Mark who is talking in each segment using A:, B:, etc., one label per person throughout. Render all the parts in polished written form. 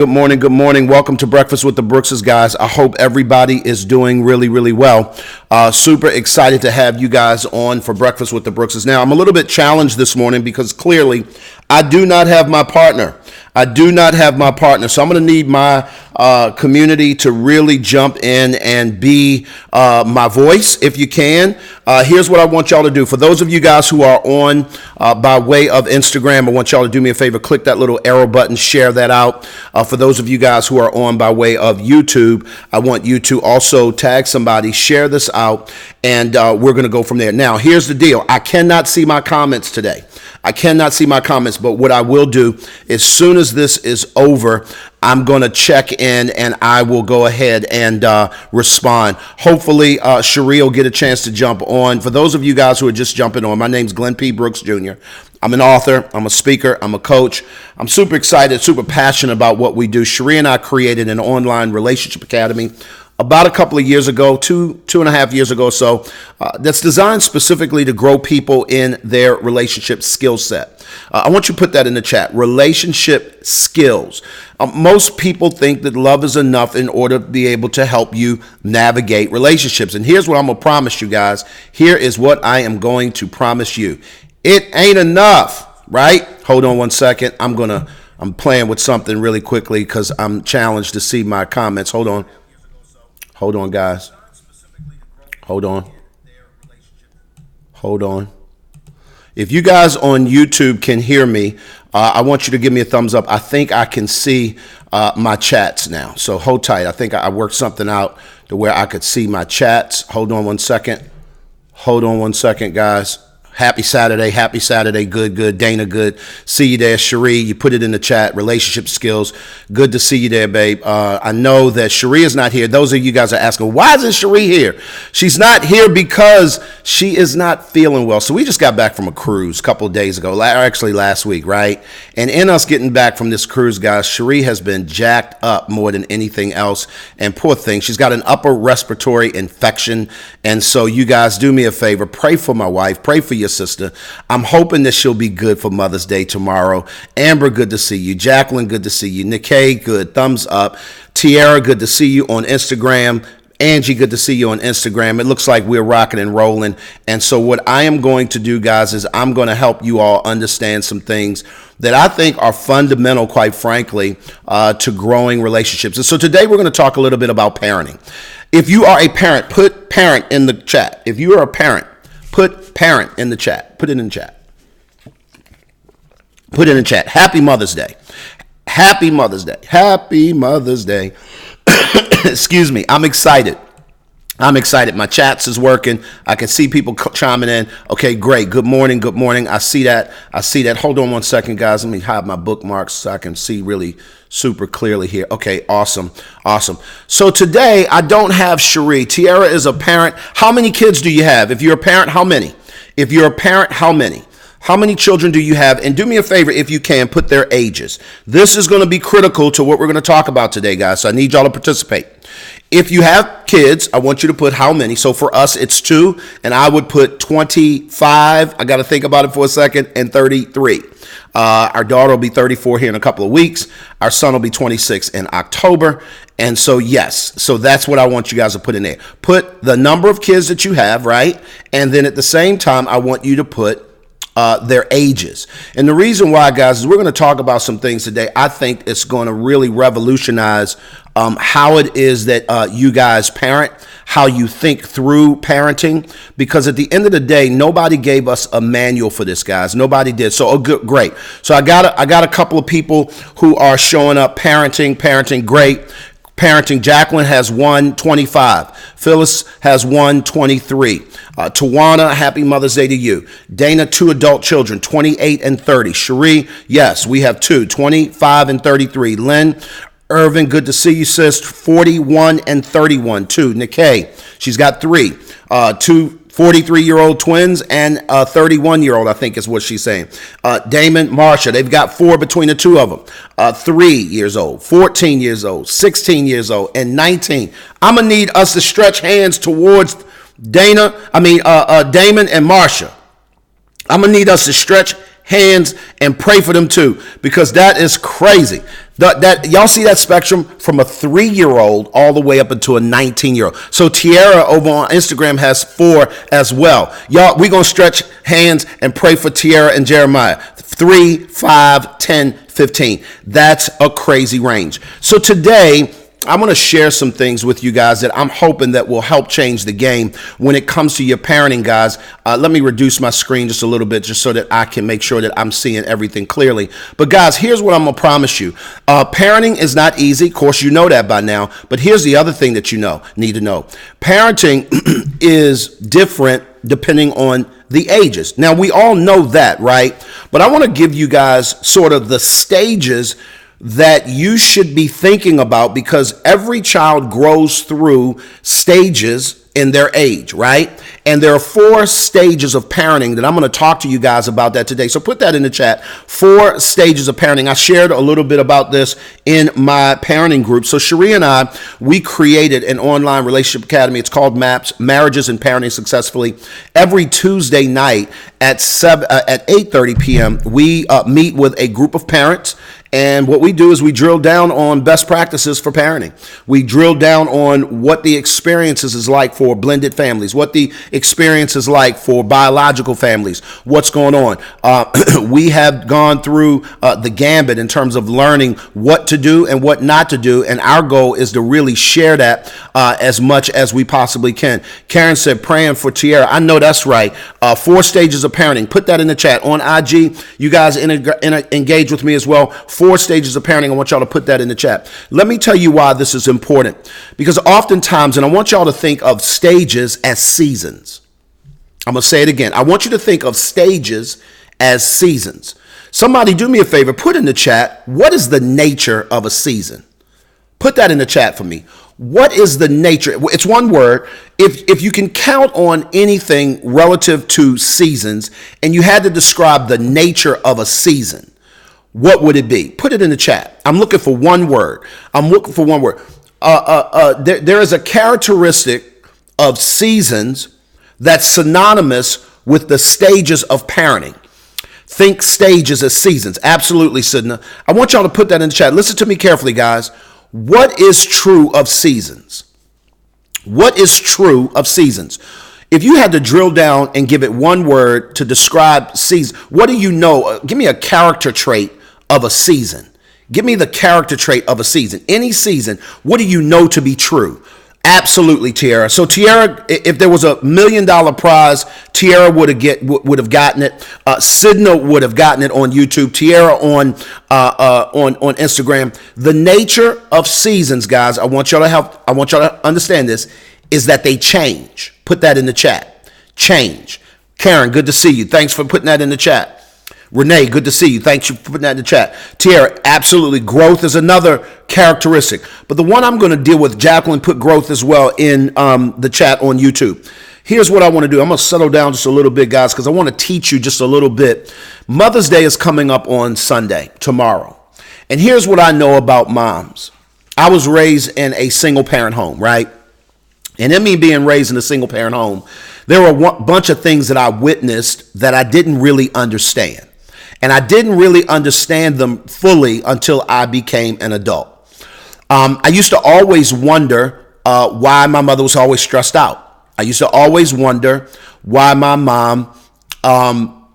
A: Good morning. Good morning. Welcome to Breakfast with the Brookses, guys. I hope everybody is doing really, really well. Super excited to have you guys on for Breakfast with the Brookses. Now, I'm a little bit challenged this morning because clearly I do not have my partner. So I'm going to need my community to really jump in and be my voice if you can. Here's what I want y'all to do. For those of you guys who are on by way of Instagram, I want y'all to do me a favor. Click that little arrow button, share that out. For those of you guys who are on by way of YouTube, I want you to also tag somebody, share this out, and we're going to go from there. Now, here's the deal. I cannot see my comments today. But what I will do, as soon as this is over, I'm going to check in and I will go ahead and respond. Hopefully, Cherie will get a chance to jump on. For those of you guys who are just jumping on, my name's Glenn P. Brooks Jr. I'm an author, I'm a speaker, I'm a coach. I'm super excited, super passionate about what we do. Cherie and I created an online relationship academy about a couple of years ago, two and a half years ago or so, that's designed specifically to grow people in their relationship skill set. I want you to put that in the chat, relationship skills. Most people think that love is enough in order to be able to help you navigate relationships. And here's what I'm going to promise you guys. Here is what I am going to promise you. It ain't enough, right? Hold on one second. I'm playing with something really quickly because I'm challenged to see my comments. Hold on, guys. Hold on. If you guys on YouTube can hear me, I want you to give me a thumbs up. I think I can see my chats now. So hold tight. I think I worked something out to where I could see my chats. Hold on one second, guys. Happy Saturday. Good. Dana, good. See you there. Cherie, you put it in the chat. Relationship skills. Good to see you there, babe. I know that Cherie is not here. Those of you guys are asking, why isn't Cherie here? She's not here because she is not feeling well. So we just got back from a cruise a couple of days ago, actually last week, right? And in us getting back from this cruise, guys, Cherie has been jacked up more than anything else. And poor thing, she's got an upper respiratory infection. And so you guys do me a favor. Pray for my wife. Pray for your sister. I'm hoping that she'll be good for Mother's Day tomorrow. Amber, good to see you. Jacqueline, good to see you. Nikkei, good. Thumbs up. Tiara, good to see you on Instagram. Angie, good to see you on Instagram. It looks like we're rocking and rolling. And so what I am going to do, guys, is I'm going to help you all understand some things that I think are fundamental, quite frankly, to growing relationships. And so today we're going to talk a little bit about parenting. If you are a parent, put parent in the chat. If you are a parent, put parent in the chat. Put it in the chat. Happy Mother's Day. Excuse me. I'm excited. My chats is working. I can see people chiming in. Okay, great. Good morning. I see that. Hold on one second, guys. Let me hide my bookmarks so I can see really super clearly here. Okay, awesome. So today I don't have Cherie. Tiara is a parent. How many kids do you have? If you're a parent, how many? How many children do you have? And do me a favor, if you can, put their ages. This is going to be critical to what we're going to talk about today, guys. So I need y'all to participate. If you have kids, I want you to put how many. So for us, it's 2, and I would put 25. I got to think about it for a second, and 33. Our daughter will be 34 here in a couple of weeks. Our son will be 26 in October. And so, yes, so that's what I want you guys to put in there. Put the number of kids that you have, right? And then at the same time, I want you to put their ages. And the reason why, guys, is we're going to talk about some things today. I think it's going to really revolutionize how it is that you guys parent, how you think through parenting, because at the end of the day, nobody gave us a manual for this, guys. Nobody did. So, great. So I got a couple of people who are showing up parenting, great. Parenting, Jacqueline has 125. Phyllis has 123. Tawana, happy Mother's Day to you. Dana, 2 adult children, 28 and 30. Cherie, yes, we have 2, 25 and 33. Lynn, Irvin, good to see you, sis. 41 and 31. 2. Nikkei, she's got 3. 2 43-year-old twins and a 31-year-old, I think is what she's saying. Damon, Marsha, they've got 4 between the 2 of them. 3 years old, 14 years old, 16 years old, and 19. I'm going to need us to stretch hands towards Damon and Marsha. I'm going to need us to stretch hands and pray for them too, because that is crazy. That y'all see that spectrum from a 3-year-old all the way up into a 19-year-old. So Tiara over on Instagram has 4 as well. Y'all, we're going to stretch hands and pray for Tiara and Jeremiah. 3, 5, 10, 15. That's a crazy range. So today, I'm going to share some things with you guys that I'm hoping that will help change the game when it comes to your parenting, guys. Let me reduce my screen just a little bit just so that I can make sure that I'm seeing everything clearly. But guys, here's what I'm going to promise you. Parenting is not easy. Of course, you know that by now. But here's the other thing that you need to know. Parenting is different depending on the ages. Now, we all know that, right? But I want to give you guys sort of the stages that you should be thinking about, because every child grows through stages in their age, right? And there are 4 stages of parenting that I'm going to talk to you guys about that today. So put that in the chat. 4 stages of parenting. I shared a little bit about this in my parenting group. So Cherie and I, we created an online relationship academy. It's called MAPS, Marriages and Parenting Successfully. Every Tuesday night at 8:30 p.m., we meet with a group of parents. And what we do is we drill down on best practices for parenting. We drill down on what the experiences is like for blended families, what the experience is like for biological families, what's going on. We have gone through the gambit in terms of learning what to do and what not to do. And our goal is to really share that as much as we possibly can. Karen said, praying for Tiara. I know that's right. 4 stages of parenting. Put that in the chat. On IG, you guys engage with me as well. 4 stages of parenting. I want y'all to put that in the chat. Let me tell you why this is important. Because oftentimes, and I want y'all to think of stages as seasons. I'm going to say it again. I want you to think of stages as seasons. Somebody do me a favor. Put in the chat, what is the nature of a season? Put that in the chat for me. What is the nature? It's one word. If you can count on anything relative to seasons and you had to describe the nature of a season, what would it be? Put it in the chat. I'm looking for one word. There is a characteristic of seasons that's synonymous with the stages of parenting. Think stages as seasons. Absolutely, Sidna. I want y'all to put that in the chat. Listen to me carefully, guys. What is true of seasons? What is true of seasons? If you had to drill down and give it one word to describe seasons, what do you know? Give me a character trait of a season. Give me the character trait of a season. Any season, what do you know to be true? Absolutely, Tiara. So Tiara, if there was $1 million prize, Tiara would have gotten it. Sidna would have gotten it on YouTube. Tiara on Instagram. The nature of seasons, guys, I want y'all to understand this, is that they change. Put that in the chat. Change. Karen, good to see you. Thanks for putting that in the chat. Renee, good to see you. Thanks for putting that in the chat. Tiara, absolutely. Growth is another characteristic. But the one I'm going to deal with, Jacqueline put growth as well in the chat on YouTube. Here's what I want to do. I'm going to settle down just a little bit, guys, because I want to teach you just a little bit. Mother's Day is coming up on Sunday, tomorrow. And here's what I know about moms. I was raised in a single parent home, right? And in me being raised in a single parent home, there were a bunch of things that I witnessed that I didn't really understand. And I didn't really understand them fully until I became an adult. I used to always wonder why my mother was always stressed out. I used to always wonder why my mom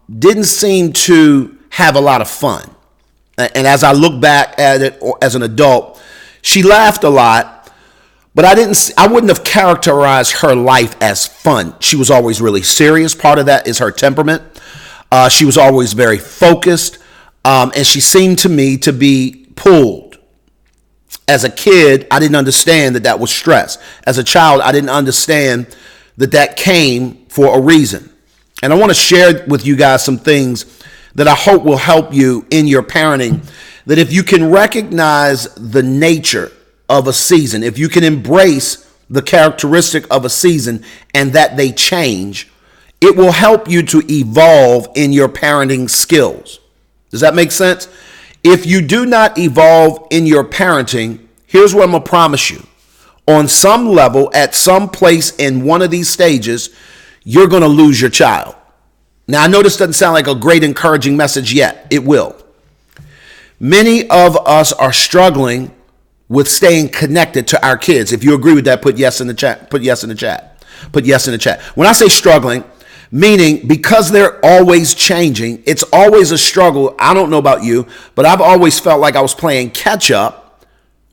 A: didn't seem to have a lot of fun. And as I look back at it as an adult, she laughed a lot, but I wouldn't have characterized her life as fun. She was always really serious. Part of that is her temperament. She was always very focused, and she seemed to me to be pulled. As a kid, I didn't understand that was stress. As a child, I didn't understand that came for a reason. And I want to share with you guys some things that I hope will help you in your parenting, that if you can recognize the nature of a season, if you can embrace the characteristic of a season and that they change, it will help you to evolve in your parenting skills. Does that make sense? If you do not evolve in your parenting, here's what I'm going to promise you. On some level, at some place in one of these stages, you're going to lose your child. Now, I know this doesn't sound like a great encouraging message yet. It will. Many of us are struggling with staying connected to our kids. If you agree with that, put yes in the chat. Put yes in the chat. Put yes in the chat. When I say struggling, meaning because they're always changing, it's always a struggle. I don't know about you, but I've always felt like I was playing catch up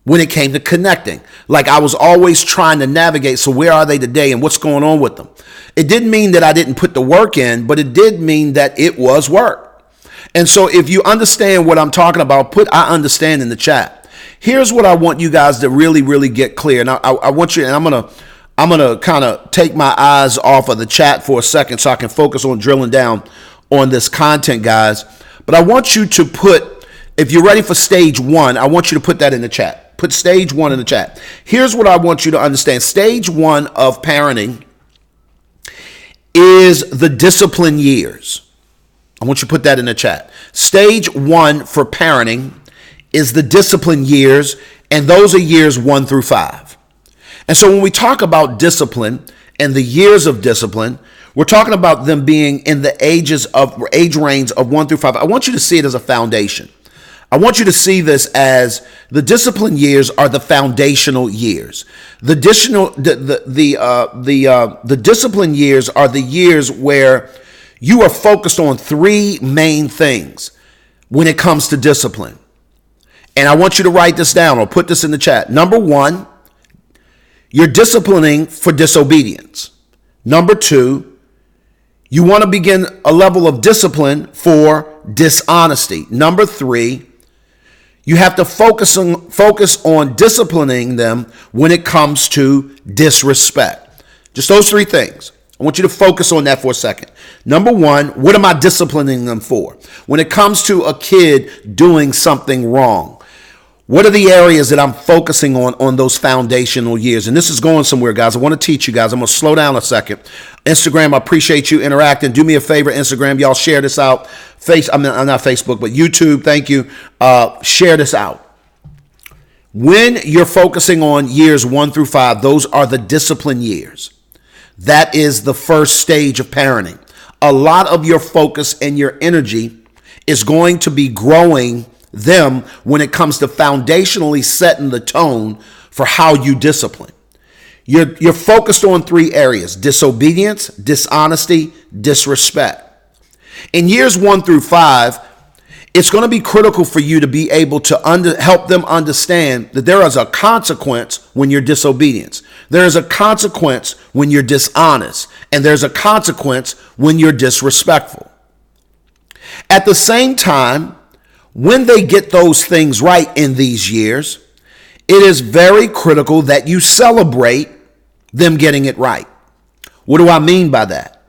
A: when it came to connecting. Like I was always trying to navigate. So where are they today and what's going on with them? It didn't mean that I didn't put the work in, but it did mean that it was work. And so if you understand what I'm talking about, put I understand in the chat. Here's what I want you guys to really, really get clear. Now, I want you, and I'm gonna kind of take my eyes off of the chat for a second so I can focus on drilling down on this content, guys. But I want you to put, if you're ready for stage 1, I want you to put that in the chat. Put stage 1 in the chat. Here's what I want you to understand. Stage 1 of parenting is the discipline years. I want you to put that in the chat. Stage 1 for parenting is the discipline years, and those are years 1 through 5. And so when we talk about discipline and the years of discipline, we're talking about them being in the age range of 1 through 5. I want you to see it as a foundation. I want you to see this as the discipline years are the foundational years. The discipline years are the years where you are focused on 3 main things when it comes to discipline. And I want you to write this down or put this in the chat. Number 1, you're disciplining for disobedience. Number 2, you want to begin a level of discipline for dishonesty. Number 3, you have to focus on disciplining them when it comes to disrespect. Just those 3 things. I want you to focus on that for a second. Number 1, what am I disciplining them for? When it comes to a kid doing something wrong, what are the areas that I'm focusing on those foundational years? And this is going somewhere, guys. I want to teach you guys. I'm going to slow down a second. Instagram, I appreciate you interacting. Do me a favor, Instagram. Y'all share this out. I'm not Facebook, but YouTube. Thank you. Share this out. When you're focusing on years 1 through 5, those are the discipline years. That is the first stage of parenting. A lot of your focus and your energy is going to be growing them when it comes to foundationally setting the tone for how you discipline. You're focused on 3 areas: disobedience, dishonesty, disrespect. In years 1 through 5, it's going to be critical for you to be able to help them understand that there is a consequence when you're disobedient. There is a consequence when you're dishonest, and there's a consequence when you're disrespectful. At the same time, when they get those things right in these years, it is very critical that you celebrate them getting it right. What do I mean by that?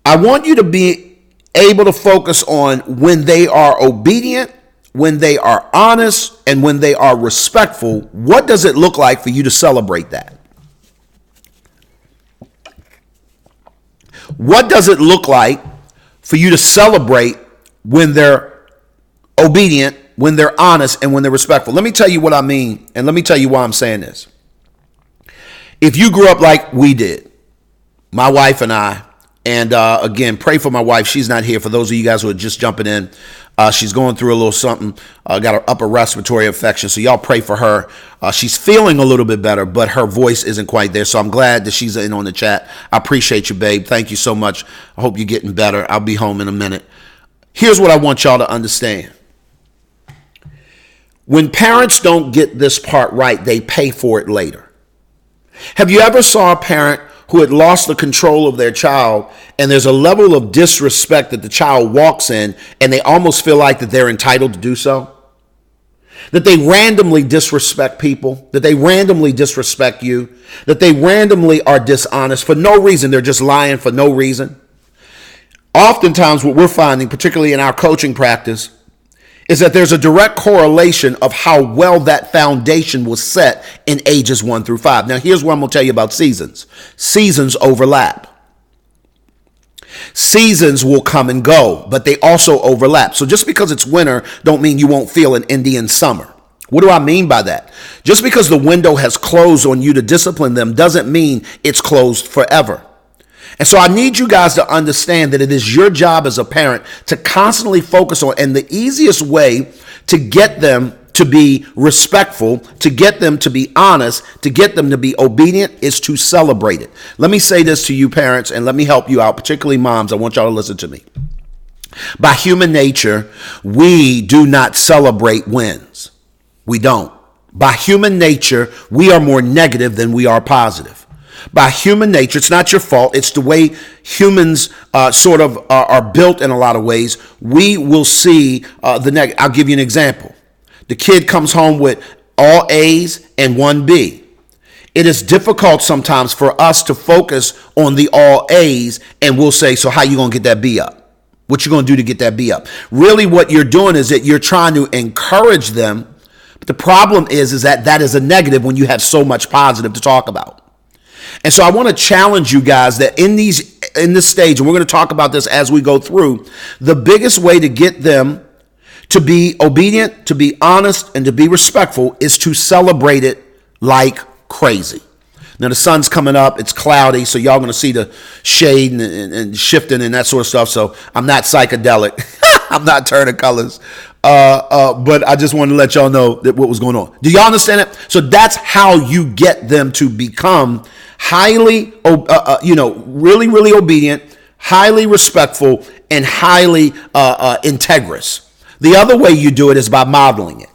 A: I want you to be able to focus on when they are obedient, when they are honest, and when they are respectful. What does it look like for you to celebrate that? What does it look like for you to celebrate when they're obedient, when they're honest, and when they're respectful? Let me tell you what I mean, and let me tell you why I'm saying this. If you grew up like we did, my wife and I, and again, pray for my wife. She's not here. For those of you guys who are just jumping in, she's going through a little something, got an upper respiratory infection, so y'all pray for her. She's feeling a little bit better, but her voice isn't quite there, so I'm glad that she's in on the chat. I appreciate you, babe. Thank you so much. I hope you're getting better. I'll be home in a minute. Here's what I want y'all to understand. When parents don't get this part right, they pay for it later. Have you ever saw a parent who had lost the control of their child, and there's a level of disrespect that the child walks in, and they almost feel like that they're entitled to do so? That they randomly disrespect people, that they randomly disrespect you, that they randomly are dishonest for no reason. They're just lying for no reason. Oftentimes what we're finding, particularly in our coaching practice, is that there's a direct correlation of how well that foundation was set in ages 1 through 5. Now, here's what I'm going to tell you about seasons. Seasons overlap. Seasons will come and go, but they also overlap. So just because it's winter don't mean you won't feel an Indian summer. What do I mean by that? Just because the window has closed on you to discipline them doesn't mean it's closed forever. And so I need you guys to understand that it is your job as a parent to constantly focus on, and the easiest way to get them to be respectful, to get them to be honest, to get them to be obedient is to celebrate it. Let me say this to you parents, and let me help you out, particularly moms. I want y'all to listen to me. By human nature, we do not celebrate wins. We don't. By human nature, we are more negative than we are positive. By human nature, it's not your fault. It's the way humans are built in a lot of ways. We will see the negative. I'll give you an example. The kid comes home with all A's and one B. It is difficult sometimes for us to focus on the all A's, and we'll say, so how you going to get that B up? What you going to do to get that B up? Really what you're doing is that you're trying to encourage them. But the problem is that is a negative when you have so much positive to talk about. And so I want to challenge you guys that in this stage, and we're going to talk about this as we go through, the biggest way to get them to be obedient, to be honest, and to be respectful is to celebrate it like crazy. Now the sun's coming up, it's cloudy, so y'all going to see the shade and shifting and that sort of stuff. So I'm not psychedelic. I'm not turning colors. But I just wanted to let y'all know that what was going on. Do y'all understand it? So that's how you get them to become highly, really, really obedient, highly respectful, and highly integrous. The other way you do it is by modeling it.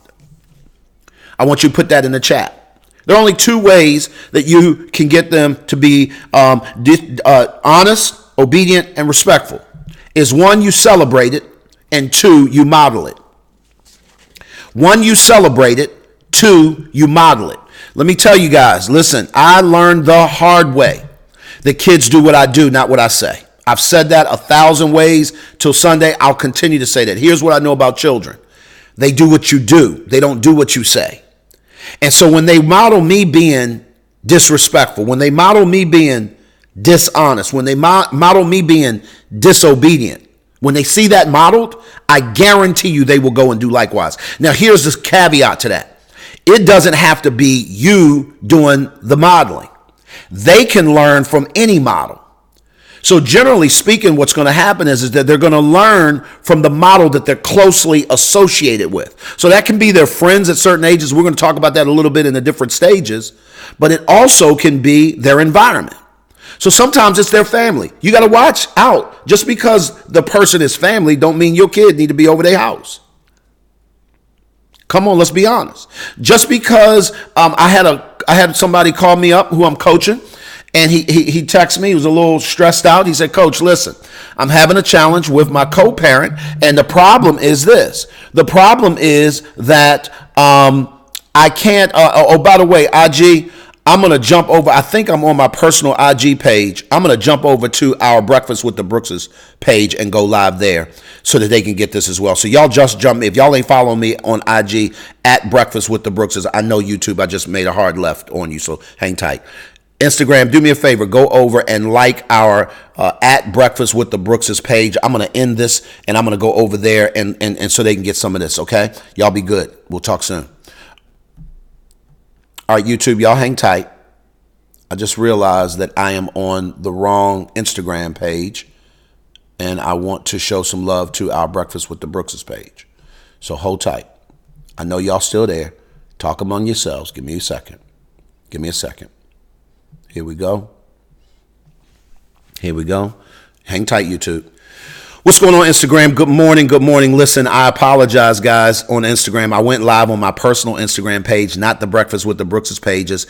A: I want you to put that in the chat. There are only two ways that you can get them to be honest, obedient, and respectful. Is one, you celebrate it, and two, you model it. One, you celebrate it. Two, you model it. Let me tell you guys, listen, I learned the hard way that kids do what I do, not what I say. I've said that 1,000 ways till Sunday. I'll continue to say that. Here's what I know about children. They do what you do. They don't do what you say. And so when they model me being disrespectful, when they model me being dishonest, when they model me being disobedient, when they see that modeled, I guarantee you they will go and do likewise. Now, here's this caveat to that. It doesn't have to be you doing the modeling. They can learn from any model. So generally speaking, what's going to happen is that they're going to learn from the model that they're closely associated with. So that can be their friends at certain ages. We're going to talk about that a little bit in the different stages, but it also can be their environment. So sometimes it's their family. You got to watch out. Just because the person is family don't mean your kid need to be over their house. Come on, let's be honest. Just because I had somebody call me up who I'm coaching, and he texted me. He was a little stressed out. He said, Coach, listen, I'm having a challenge with my co-parent, and the problem is this. The problem is that I can't. By the way, IG, I'm going to jump over. I think I'm on my personal IG page. I'm going to jump over to our Breakfast with the Brookses page and go live there so that they can get this as well. So y'all just jump. If y'all ain't following me on IG at Breakfast with the Brookses, I know YouTube, I just made a hard left on you, so hang tight. Instagram, do me a favor, go over and like our at Breakfast with the Brookses page. I'm going to end this and I'm going to go over there and so they can get some of this, okay? Y'all be good. We'll talk soon. All right, YouTube, y'all hang tight. I just realized that I am on the wrong Instagram page and I want to show some love to our Breakfast with the Brookses page. So hold tight. I know y'all still there. Talk among yourselves. Give me a second. Give me a second. Here we go. Here we go. Hang tight, YouTube. What's going on, Instagram? Good morning. Good morning. Listen, I apologize, guys, on Instagram. I went live on my personal Instagram page, not the Breakfast with the Brookses pages.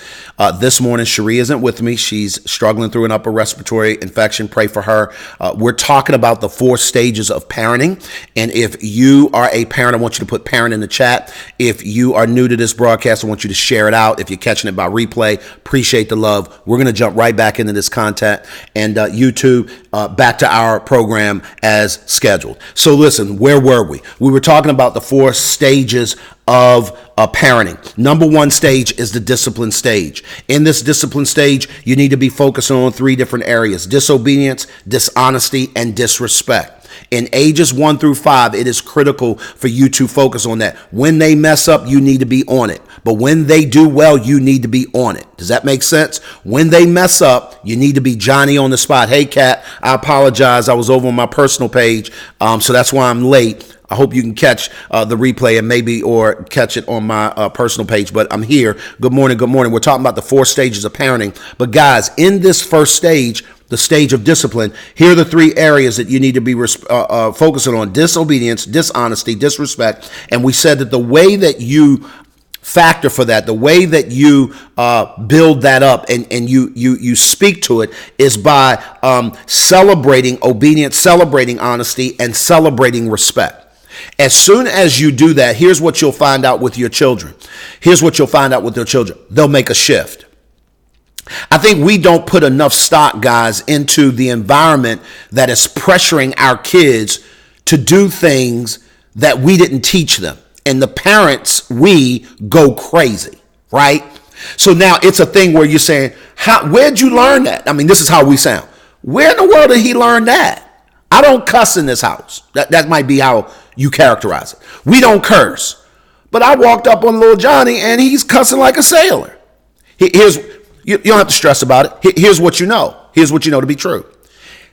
A: This morning, Cherie isn't with me. She's struggling through an upper respiratory infection. Pray for her. We're talking about the 4 stages of parenting. And if you are a parent, I want you to put parent in the chat. If you are new to this broadcast, I want you to share it out. If you're catching it by replay, appreciate the love. We're going to jump right back into this content. And YouTube, back to our program as scheduled. So listen, where were we? We were talking about the 4 stages of parenting. Number 1 stage is the discipline stage. In this discipline stage, you need to be focusing on 3 different areas: disobedience, dishonesty, and disrespect. In ages 1 through 5, it is critical for you to focus on that. When they mess up, you need to be on it. But when they do well, you need to be on it. Does that make sense? When they mess up, you need to be Johnny on the spot. Hey, Kat, I apologize. I was over on my personal page, so that's why I'm late. I hope you can catch the replay and maybe or catch it on my personal page, but I'm here. Good morning. Good morning. We're talking about the 4 stages of parenting. But guys, in this first stage, the stage of discipline, here are the 3 areas that you need to be focusing on: disobedience, dishonesty, disrespect. And we said that the way that you factor for that, the way that you build that up and you speak to it is by celebrating obedience, celebrating honesty, and celebrating respect. As soon as you do that, here's what you'll find out with your children. Here's what you'll find out with their children. They'll make a shift. I think we don't put enough stock, guys, into the environment that is pressuring our kids to do things that we didn't teach them. And the parents, we go crazy, right? So now it's a thing where you're saying, where'd you learn that? I mean, this is how we sound. Where in the world did he learn that? I don't cuss in this house. That might be how you characterize it. We don't curse. But I walked up on little Johnny and he's cussing like a sailor. You don't have to stress about it. Here's what you know. Here's what you know to be true.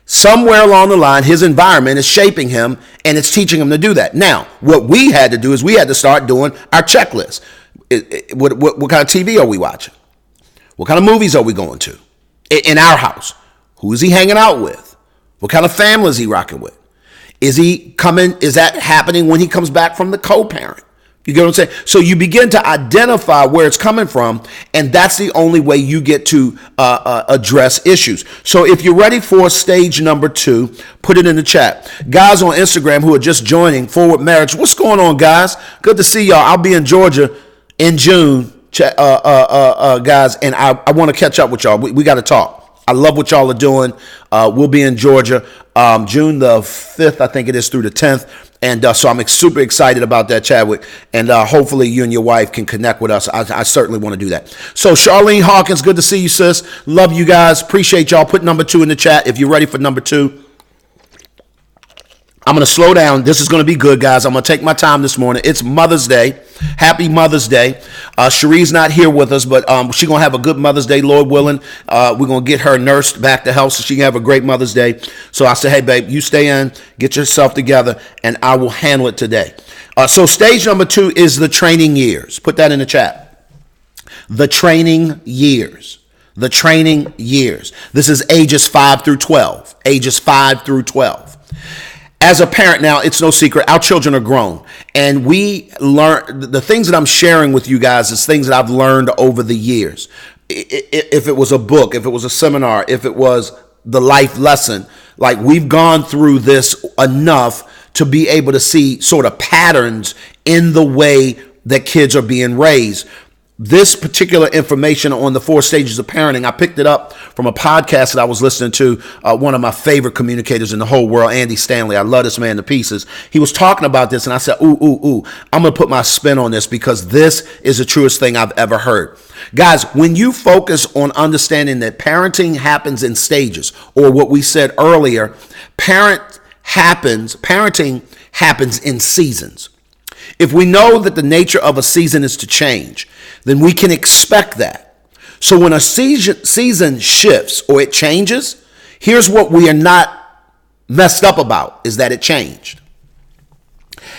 A: Somewhere along the line, his environment is shaping him and it's teaching him to do that. Now, what we had to do is we had to start doing our checklist. What kind of TV are we watching? What kind of movies are we going to? In our house. Who is he hanging out with? What kind of family is he rocking with? Is that happening when he comes back from the co-parent? You get what I'm saying? So you begin to identify where it's coming from, and that's the only way you get to address issues. So if you're ready for stage number 2, put it in the chat. Guys on Instagram who are just joining Forward Marriage, what's going on, guys? Good to see y'all. I'll be in Georgia in June, guys, and I want to catch up with y'all. We got to talk. I love what y'all are doing. We'll be in Georgia June the 5th, I think it is, through the 10th. And so I'm super excited about that, Chadwick. And hopefully you and your wife can connect with us. I certainly want to do that. So Charlene Hawkins, good to see you, sis. Love you guys. Appreciate y'all. Put number 2 in the chat if you're ready for number 2. I'm going to slow down. This is going to be good, guys. I'm going to take my time this morning. It's Mother's Day. Happy Mother's Day. Cherie's not here with us, but she's going to have a good Mother's Day, Lord willing. We're going to get her nursed back to health so she can have a great Mother's Day. So I said, hey, babe, you stay in, get yourself together, and I will handle it today. So stage number 2 is the training years. Put that in the chat. The training years. The training years. This is ages 5 through 12. Ages 5 through 12. As a parent now, it's no secret, our children are grown. And we learn, the things that I'm sharing with you guys is things that I've learned over the years. If it was a book, if it was a seminar, if it was the life lesson, like we've gone through this enough to be able to see sort of patterns in the way that kids are being raised. This particular information on the 4 stages of parenting, I picked it up from a podcast that I was listening to, one of my favorite communicators in the whole world, Andy Stanley. I love this man to pieces. He was talking about this, and I said, ooh, I'm going to put my spin on this because this is the truest thing I've ever heard. Guys, when you focus on understanding that parenting happens in stages, or what we said earlier, parenting happens in seasons. If we know that the nature of a season is to change, then we can expect that. So when a season shifts or it changes, here's what we are not messed up about, is that it changed.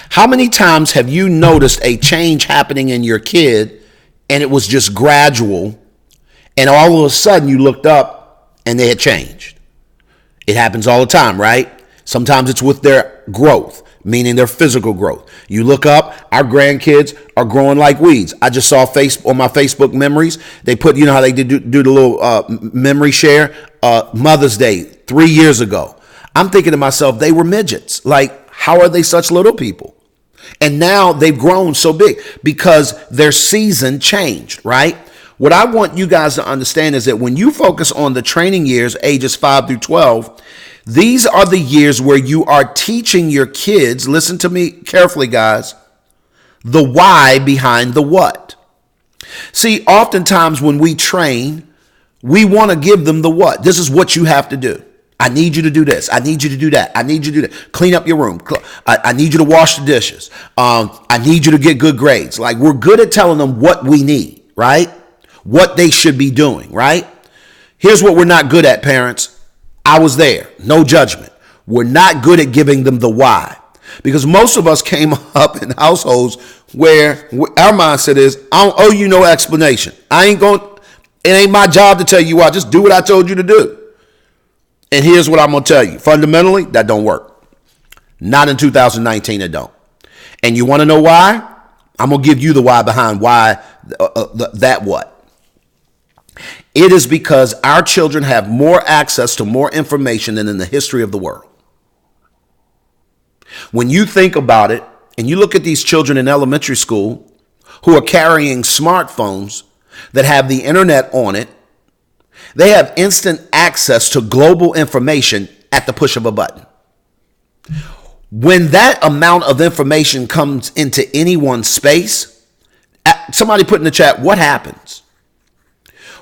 A: How many times have you noticed a change happening in your kid and it was just gradual, and all of a sudden you looked up and they had changed? It happens all the time, right? Sometimes it's with their growth, meaning their physical growth. You look up, our grandkids are growing like weeds. I just saw on my Facebook memories, they put, you know how they do the little memory share, Mother's Day 3 years ago. I'm thinking to myself, they were midgets. Like, how are they such little people? And now they've grown so big because their season changed, right? What I want you guys to understand is that when you focus on the training years, ages 5 through 12, these are the years where you are teaching your kids, listen to me carefully, guys, the why behind the what. See, oftentimes when we train, we want to give them the what. This is what you have to do. I need you to do this. I need you to do that. I need you to do that. Clean up your room. I need you to wash the dishes. I need you to get good grades. Like, we're good at telling them what we need, right? What they should be doing, right? Here's what we're not good at, parents. I was there. No judgment. We're not good at giving them the why. Because most of us came up in households where our mindset is, I don't owe you no explanation. It ain't my job to tell you why. Just do what I told you to do. And here's what I'm going to tell you. Fundamentally, that don't work. Not in 2019, it don't. And you want to know why? I'm going to give you the why behind why that what. It is because our children have more access to more information than in the history of the world. When you think about it, and you look at these children in elementary school who are carrying smartphones that have the internet on it, they have instant access to global information at the push of a button. When that amount of information comes into anyone's space, somebody put in the chat, what happens?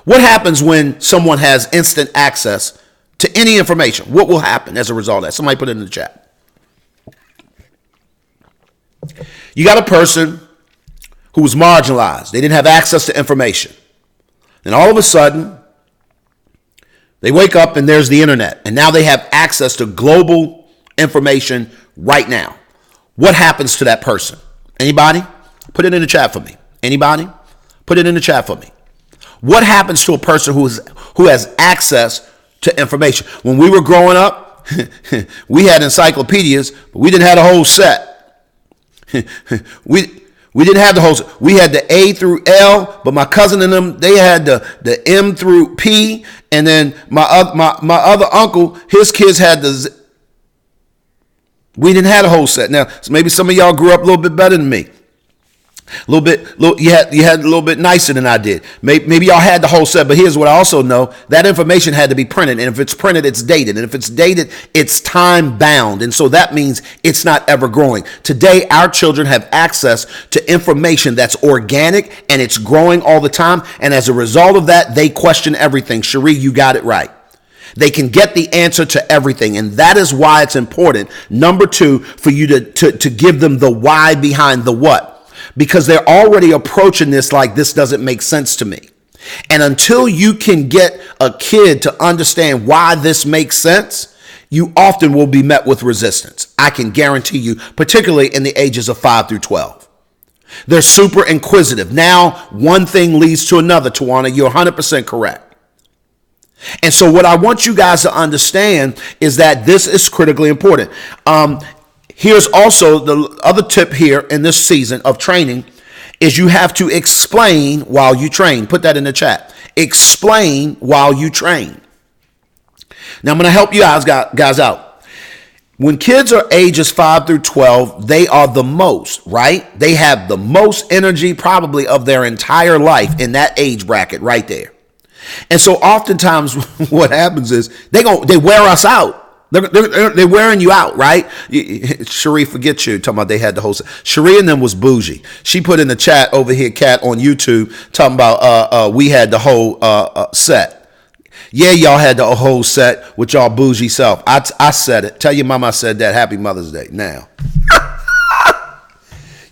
A: What happens when someone has instant access to any information? What will happen as a result of that? Somebody put it in the chat. You got a person who was marginalized. They didn't have access to information. And all of a sudden, they wake up and there's the internet. And now they have access to global information right now. What happens to that person? Anybody? Put it in the chat for me. Anybody? Put it in the chat for me. What happens to a person who has access to information? When we were growing up, we had encyclopedias, but we didn't have a whole set. we didn't have the whole. We had the A through L, but my cousin and them, they had the M through P, and then my other uncle, his kids had the Z. We didn't have a whole set. Now, so maybe some of y'all grew up a little bit better than me. You had a little bit nicer than I did. Maybe y'all had the whole set, but here's what I also know. That information had to be printed, and if it's printed, it's dated. And if it's dated, it's time bound. And so that means it's not ever growing. Today, our children have access to information that's organic, and it's growing all the time. And as a result of that, they question everything. Cherie, you got it right. They can get the answer to everything. And that is why it's important, number two, for you to give them the why behind the what. Because they're already approaching this like this doesn't make sense to me. And until you can get a kid to understand why this makes sense, you often will be met with resistance. I can guarantee you, particularly in the ages of 5 through 12. They're super inquisitive. Now, one thing leads to another, Tawana. You're 100% correct. And so what I want you guys to understand is that this is critically important. Here's also the other tip here in this season of training is you have to explain while you train. Put that in the chat. Explain while you train. Now I'm going to help you guys out. When kids are ages 5 through 12, they are the most, right? They have the most energy probably of their entire life in that age bracket right there. And so oftentimes what happens is they wear us out. They're wearing you out, right? Cherie, forget you. Talking about they had the whole set. Cherie and them was bougie. She put in the chat over here, Kat, on YouTube, talking about we had the whole set. Yeah, y'all had the whole set with y'all bougie self. I said it. Tell your mama I said that. Happy Mother's Day. Now.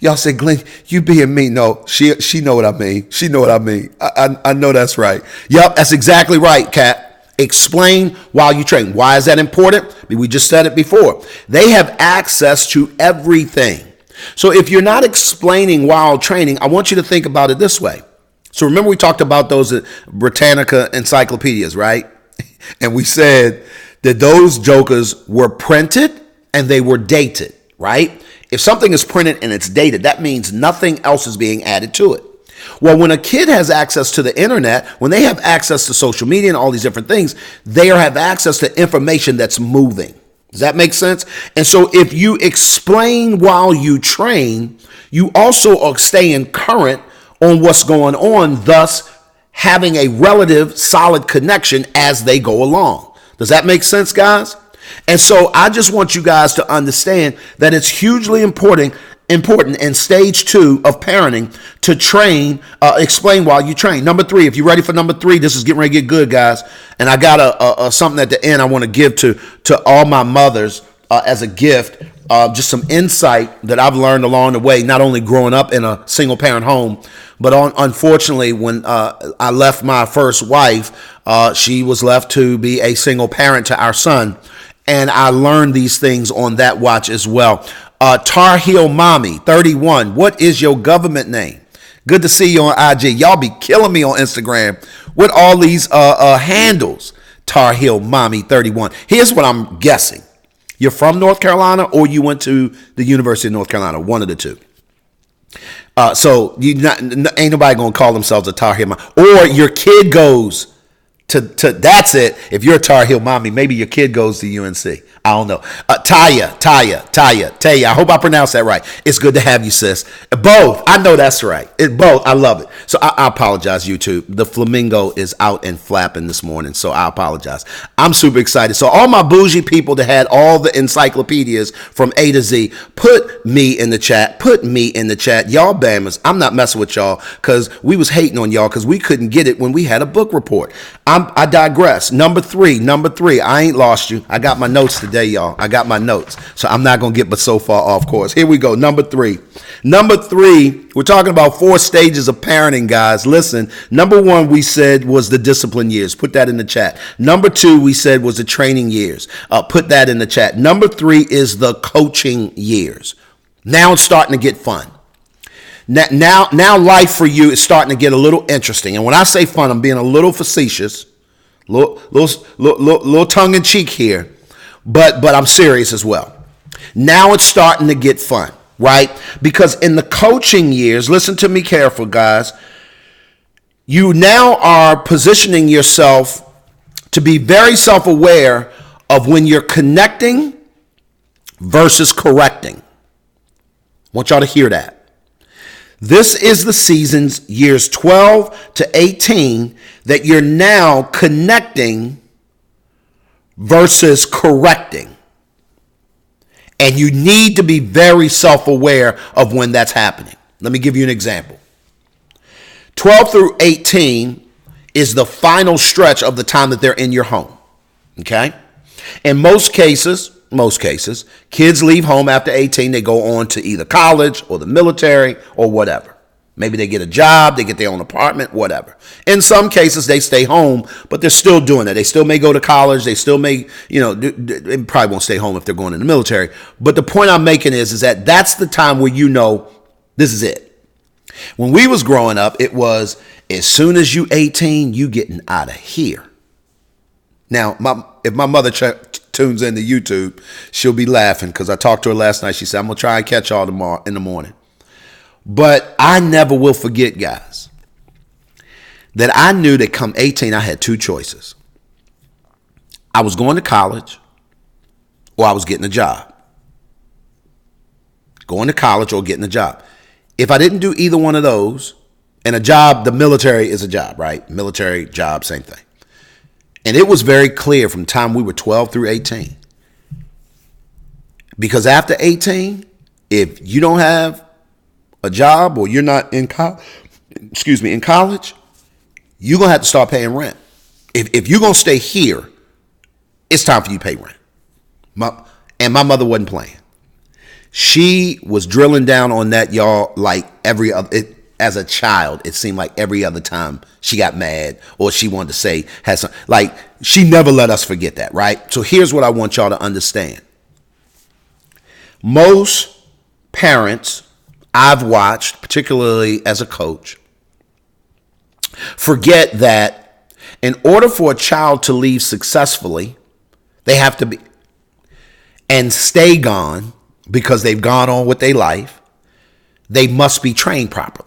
A: Y'all said, Glenn, you being me. No, she know what I mean. She know what I mean. I know that's right. Yep, that's exactly right, Kat. Explain while you train. Why is that important? We just said it before. They have access to everything. So if you're not explaining while training, I want you to think about it this way. So remember we talked about those Britannica encyclopedias, right? And we said that those jokers were printed and they were dated, right? If something is printed and it's dated, that means nothing else is being added to it. Well, when a kid has access to the internet, when they have access to social media and all these different things, they have access to information that's moving. Does that make sense? And so if you explain while you train, you also are staying current on what's going on, thus having a relative solid connection as they go along. Does that make sense, guys? And so I just want you guys to understand that it's hugely important important in stage 2 of parenting to train, explain while you train. Number 3, if you're ready for number 3, this is getting ready to get good, guys. And I got a something at the end I want to give to all my mothers as a gift. Just some insight that I've learned along the way, not only growing up in a single parent home, but unfortunately, when I left my first wife, she was left to be a single parent to our son. And I learned these things on that watch as well. Tar Heel Mommy, 31. What is your government name? Good to see you on IG. Y'all be killing me on Instagram with all these handles. Tar Heel Mommy, 31. Here's what I'm guessing. You're from North Carolina or you went to the University of North Carolina, one of the two. So ain't nobody going to call themselves a Tar Heel Mommy. Or your kid goes to that's it. If you're a Tar Heel Mommy, maybe your kid goes to UNC. I don't know. Taya. I hope I pronounced that right. It's good to have you, sis. Both. I know that's right. Both. I love it. So I apologize, YouTube. The flamingo is out and flapping this morning, so I apologize. I'm super excited. So all my bougie people that had all the encyclopedias from A to Z, put me in the chat. Y'all Bammers, I'm not messing with y'all because we was hating on y'all because we couldn't get it when we had a book report. I digress. Number three. I ain't lost you. I got my notes today, y'all. I got my notes. So I'm not going to get but so far off course. Here we go. Number three, we're talking about 4 stages of parenting, guys. Listen, number 1 we said was the discipline years. Put that in the chat. Number 2 we said was the training years. Put that in the chat. Number 3 is the coaching years. Now it's starting to get fun. Now life for you is starting to get a little interesting. And when I say fun, I'm being a little facetious, little tongue in cheek here, but I'm serious as well. Now it's starting to get fun, right? Because in the coaching years, listen to me careful, guys, you now are positioning yourself to be very self-aware of when you're connecting versus correcting. I want y'all to hear that. This is the seasons, years 12 to 18, that you're now connecting versus correcting. And you need to be very self-aware of when that's happening. Let me give you an example. 12 through 18 is the final stretch of the time that they're in your home. Okay? In most cases, kids leave home after 18. They go on to either college or the military or whatever. Maybe they get a job, they get their own apartment, whatever. In some cases, they stay home, but they're still doing that. They still may go to college. They still may, they probably won't stay home if they're going in the military. But the point I'm making is that that's the time where you know this is it. When we was growing up, it was as soon as you 18, you getting out of here. Now, if my mother tunes into YouTube, she'll be laughing because I talked to her last night. She said, I'm going to try and catch y'all tomorrow in the morning. But I never will forget, guys, that I knew that come 18, I had 2 choices. I was going to college or I was getting a job. Going to college or getting a job. If I didn't do either one of those, and a job, the military is a job, right? Military, job, same thing. And it was very clear from the time we were 12 through 18. Because after 18, if you don't have a job or you're not in college, you're going to have to start paying rent. If you're going to stay here, it's time for you to pay rent. And my mother wasn't playing. She was drilling down on that, y'all, like every other. As a child, it seemed like every other time she got mad or she wanted to say, she never let us forget that, right? So here's what I want y'all to understand. Most parents I've watched, particularly as a coach, forget that in order for a child to leave successfully, they have to be and stay gone because they've gone on with their life. They must be trained properly.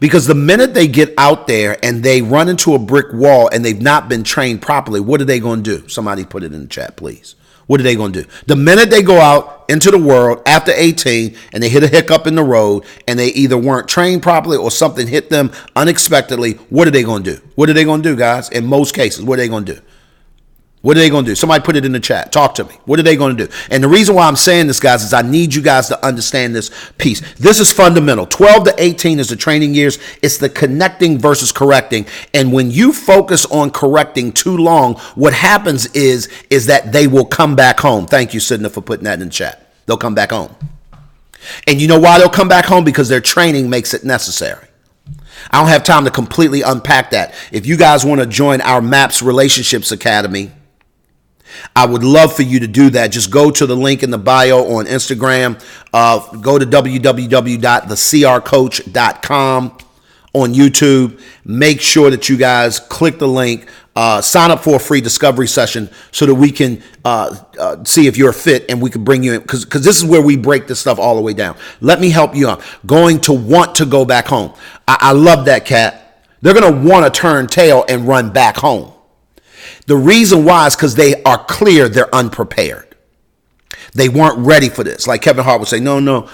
A: Because the minute they get out there and they run into a brick wall and they've not been trained properly, what are they going to do? Somebody put it in the chat, please. What are they going to do? The minute they go out into the world after 18 and they hit a hiccup in the road and they either weren't trained properly or something hit them unexpectedly, what are they going to do? What are they going to do, guys? In most cases, what are they going to do? What are they going to do? Somebody put it in the chat. Talk to me. What are they going to do? And the reason why I'm saying this, guys, is I need you guys to understand this piece. This is fundamental. 12 to 18 is the training years. It's the connecting versus correcting. And when you focus on correcting too long, what happens is that they will come back home. Thank you, Sidna, for putting that in the chat. They'll come back home. And you know why they'll come back home? Because their training makes it necessary. I don't have time to completely unpack that. If you guys want to join our MAPS Relationships Academy, I would love for you to do that. Just go to the link in the bio on Instagram. Go to www.thecrcoach.com on YouTube. Make sure that you guys click the link. Sign up for a free discovery session so that we can see if you're fit and we can bring you in. Because this is where we break this stuff all the way down. Let me help you out. Going to want to go back home. I love that, Kat. They're going to want to turn tail and run back home. The reason why is because they are clear they're unprepared. They weren't ready for this. Like Kevin Hart would say, no,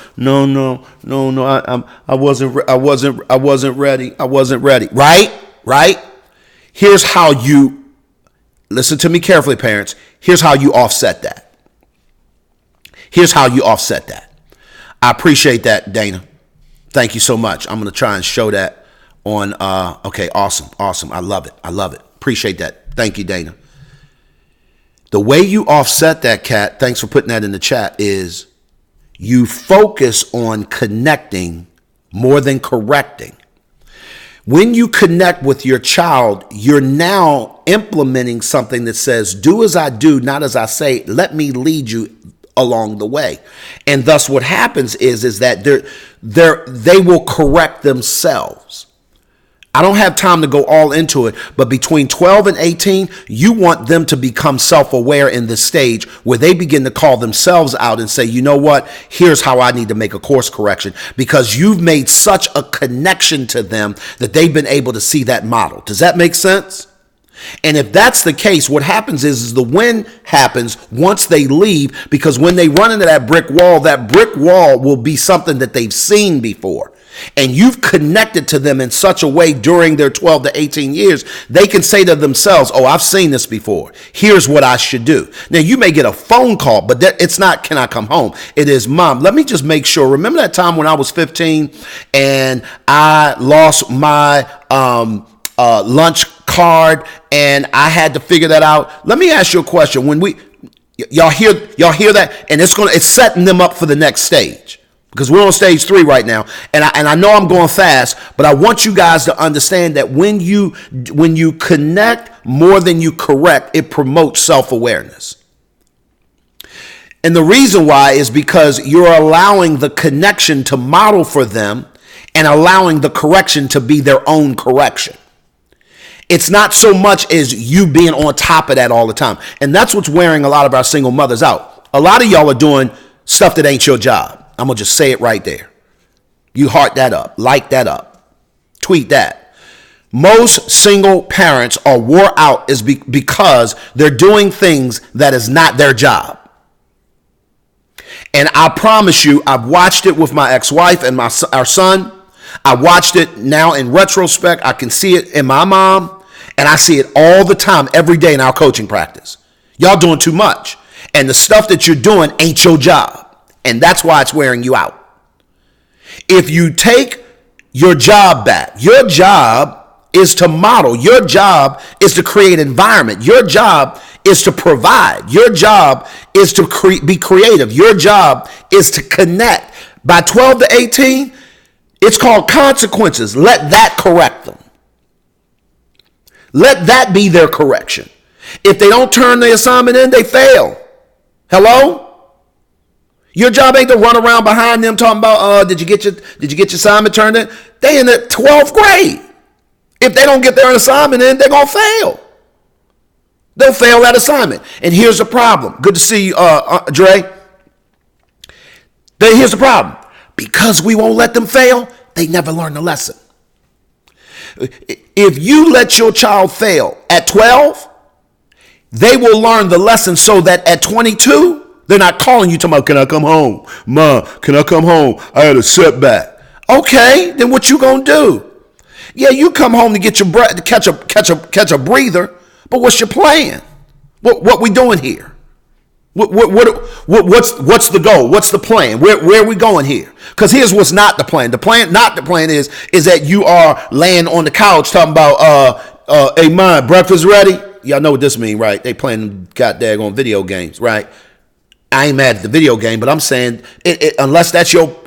A: I wasn't ready. Right? Here's how you, listen to me carefully, parents. Here's how you offset that. I appreciate that, Dana. Thank you so much. I'm going to try and show that on, okay, awesome. I love it. Appreciate that. Thank you, Dana. The way you offset that, Kat, thanks for putting that in the chat, is you focus on connecting more than correcting. When you connect with your child, you're now implementing something that says, do as I do, not as I say. Let me lead you along the way. And thus what happens is that they will correct themselves. I don't have time to go all into it, but between 12 and 18, you want them to become self-aware in this stage where they begin to call themselves out and say, you know what, here's how I need to make a course correction, because you've made such a connection to them that they've been able to see that model. Does that make sense? And if that's the case, what happens is the win happens once they leave, because when they run into that brick wall will be something that they've seen before. And you've connected to them in such a way during their 12 to 18 years, they can say to themselves, oh, I've seen this before. Here's what I should do. Now, you may get a phone call, but it's not, can I come home? It is, Mom, let me just make sure. Remember that time when I was 15 and I lost my lunch card and I had to figure that out? Let me ask you a question. When y'all hear that, and it's setting them up for the next stage. Because we're on stage 3 right now, and I know I'm going fast, but I want you guys to understand that when you connect more than you correct, it promotes self-awareness. And the reason why is because you're allowing the connection to model for them and allowing the correction to be their own correction. It's not so much as you being on top of that all the time. And that's what's wearing a lot of our single mothers out. A lot of y'all are doing stuff that ain't your job. I'm going to just say it right there. You heart that up, like that up, tweet that. Most single parents are wore out because they're doing things that is not their job. And I promise you, I've watched it with my ex-wife and our son. I watched it now in retrospect. I can see it in my mom, and I see it all the time, every day in our coaching practice. Y'all doing too much. And the stuff that you're doing ain't your job. And that's why it's wearing you out. If you take your job back, your job is to model. Your job is to create environment. Your job is to provide. Your job is to be creative. Your job is to connect. By 12 to 18, it's called consequences. Let that correct them. Let that be their correction. If they don't turn the assignment in, they fail. Hello? Your job ain't to run around behind them talking about, did you get your assignment turned in? They in the 12th grade. If they don't get their assignment in, they're going to fail. They'll fail that assignment. And here's the problem. Good to see you, Dre. Here's the problem. Because we won't let them fail, they never learn the lesson. If you let your child fail at 12, they will learn the lesson so that at 22, they're not calling you talking about, can I come home? Ma, can I come home? I had a setback. Okay, then what you gonna do? Yeah, you come home to get your breath, to catch a breather, but what's your plan? What we doing here? What's the goal? What's the plan? Where are we going here? Because here's what's not the plan. The plan is that you are laying on the couch talking about hey man, breakfast ready? Y'all know what this means, right? They playing goddamn video games, right? I ain't mad at the video game, but I'm saying unless that's your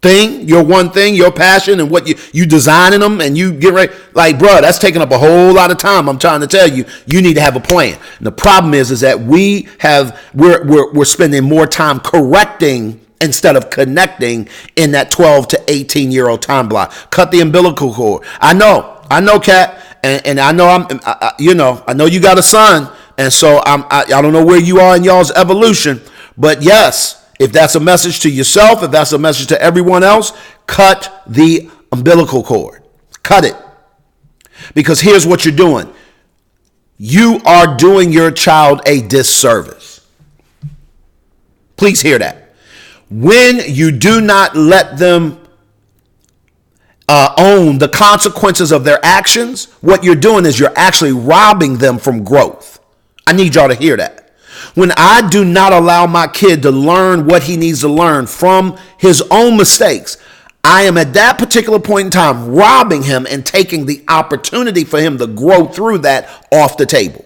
A: thing, your one thing, your passion, and what you designing them and you get ready, like, bro, that's taking up a whole lot of time. I'm trying to tell you, you need to have a plan. And the problem is that we're spending more time correcting instead of connecting in that 12 to 18-year-old time block. Cut the umbilical cord. I know, Kat, and I know I know you got a son, and so I don't know where you are in y'all's evolution, but yes. If that's a message to yourself, if that's a message to everyone else, cut the umbilical cord. Cut it. Because here's what you're doing. You are doing your child a disservice. Please hear that. When you do not let them own the consequences of their actions, what you're doing is you're actually robbing them from growth. I need y'all to hear that. When I do not allow my kid to learn what he needs to learn from his own mistakes, I am at that particular point in time robbing him and taking the opportunity for him to grow through that off the table.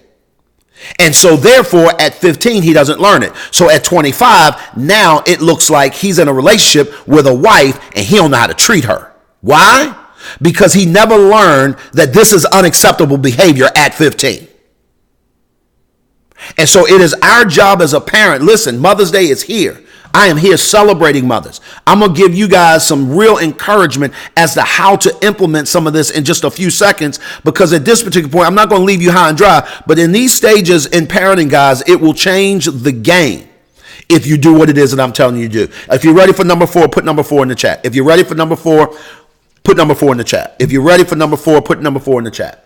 A: And so therefore at 15, he doesn't learn it. So at 25, now it looks like he's in a relationship with a wife and he don't know how to treat her. Why? Because he never learned that this is unacceptable behavior at 15. And so it is our job as a parent. Listen, Mother's Day is here. I am here celebrating mothers. I'm going to give you guys some real encouragement as to how to implement some of this in just a few seconds, because at this particular point, I'm not going to leave you high and dry, but in these stages in parenting, guys, it will change the game if you do what it is that I'm telling you to do. If you're ready for number 4, put number 4 in the chat. If you're ready for number 4, put number 4 in the chat. If you're ready for number 4, put number 4 in the chat.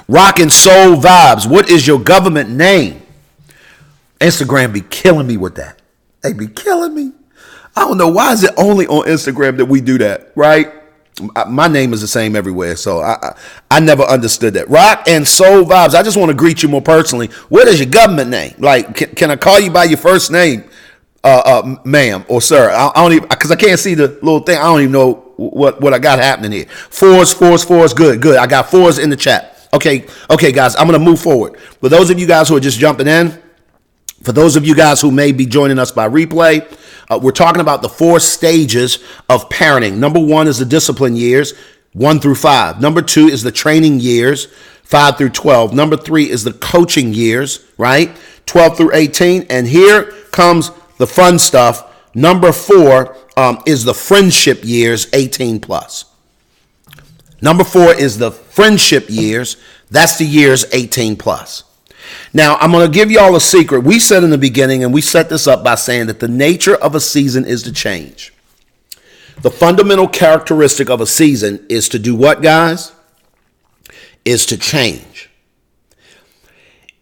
A: Rockin' Soul Vibes. What is your government name? Instagram be killing me with that. They be killing me. I don't know. Why is it only on Instagram that we do that, right? My name is the same everywhere, so I never understood that. Rock and Soul Vibes. I just want to greet you more personally. What is your government name? Like, can I call you by your first name, ma'am or sir? I don't even, because I can't see the little thing. I don't even know what I got happening here. Fours. Good. I got 4s in the chat. Okay, guys, I'm going to move forward. For those of you guys who are just jumping in, for those of you guys who may be joining us by replay, we're talking about the 4 stages of parenting. Number 1 is the discipline years, 1 through 5. Number 2 is the training years, 5 through 12. Number 3 is the coaching years, right? 12 through 18. And here comes the fun stuff. Number 4 is the friendship years, 18 plus. Number 4 is the friendship years. That's the years 18 plus. Now, I'm going to give y'all a secret. We said in the beginning, and we set this up by saying that the nature of a season is to change. The fundamental characteristic of a season is to do what, guys? Is to change.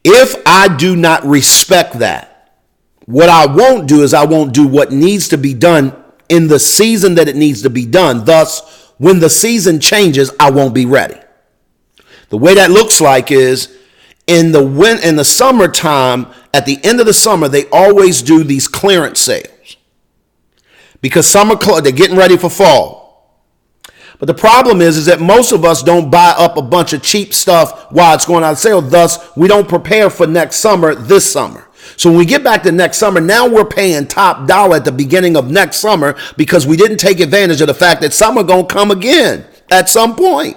A: If I do not respect that, what I won't do is I won't do what needs to be done in the season that it needs to be done. Thus, when the season changes, I won't be ready. The way that looks like is in the summertime, at the end of the summer, they always do these clearance sales because they're getting ready for fall. But the problem is that most of us don't buy up a bunch of cheap stuff while it's going on sale. Thus, we don't prepare for next summer this summer. So when we get back to next summer, now we're paying top dollar at the beginning of next summer because we didn't take advantage of the fact that summer going to come again at some point.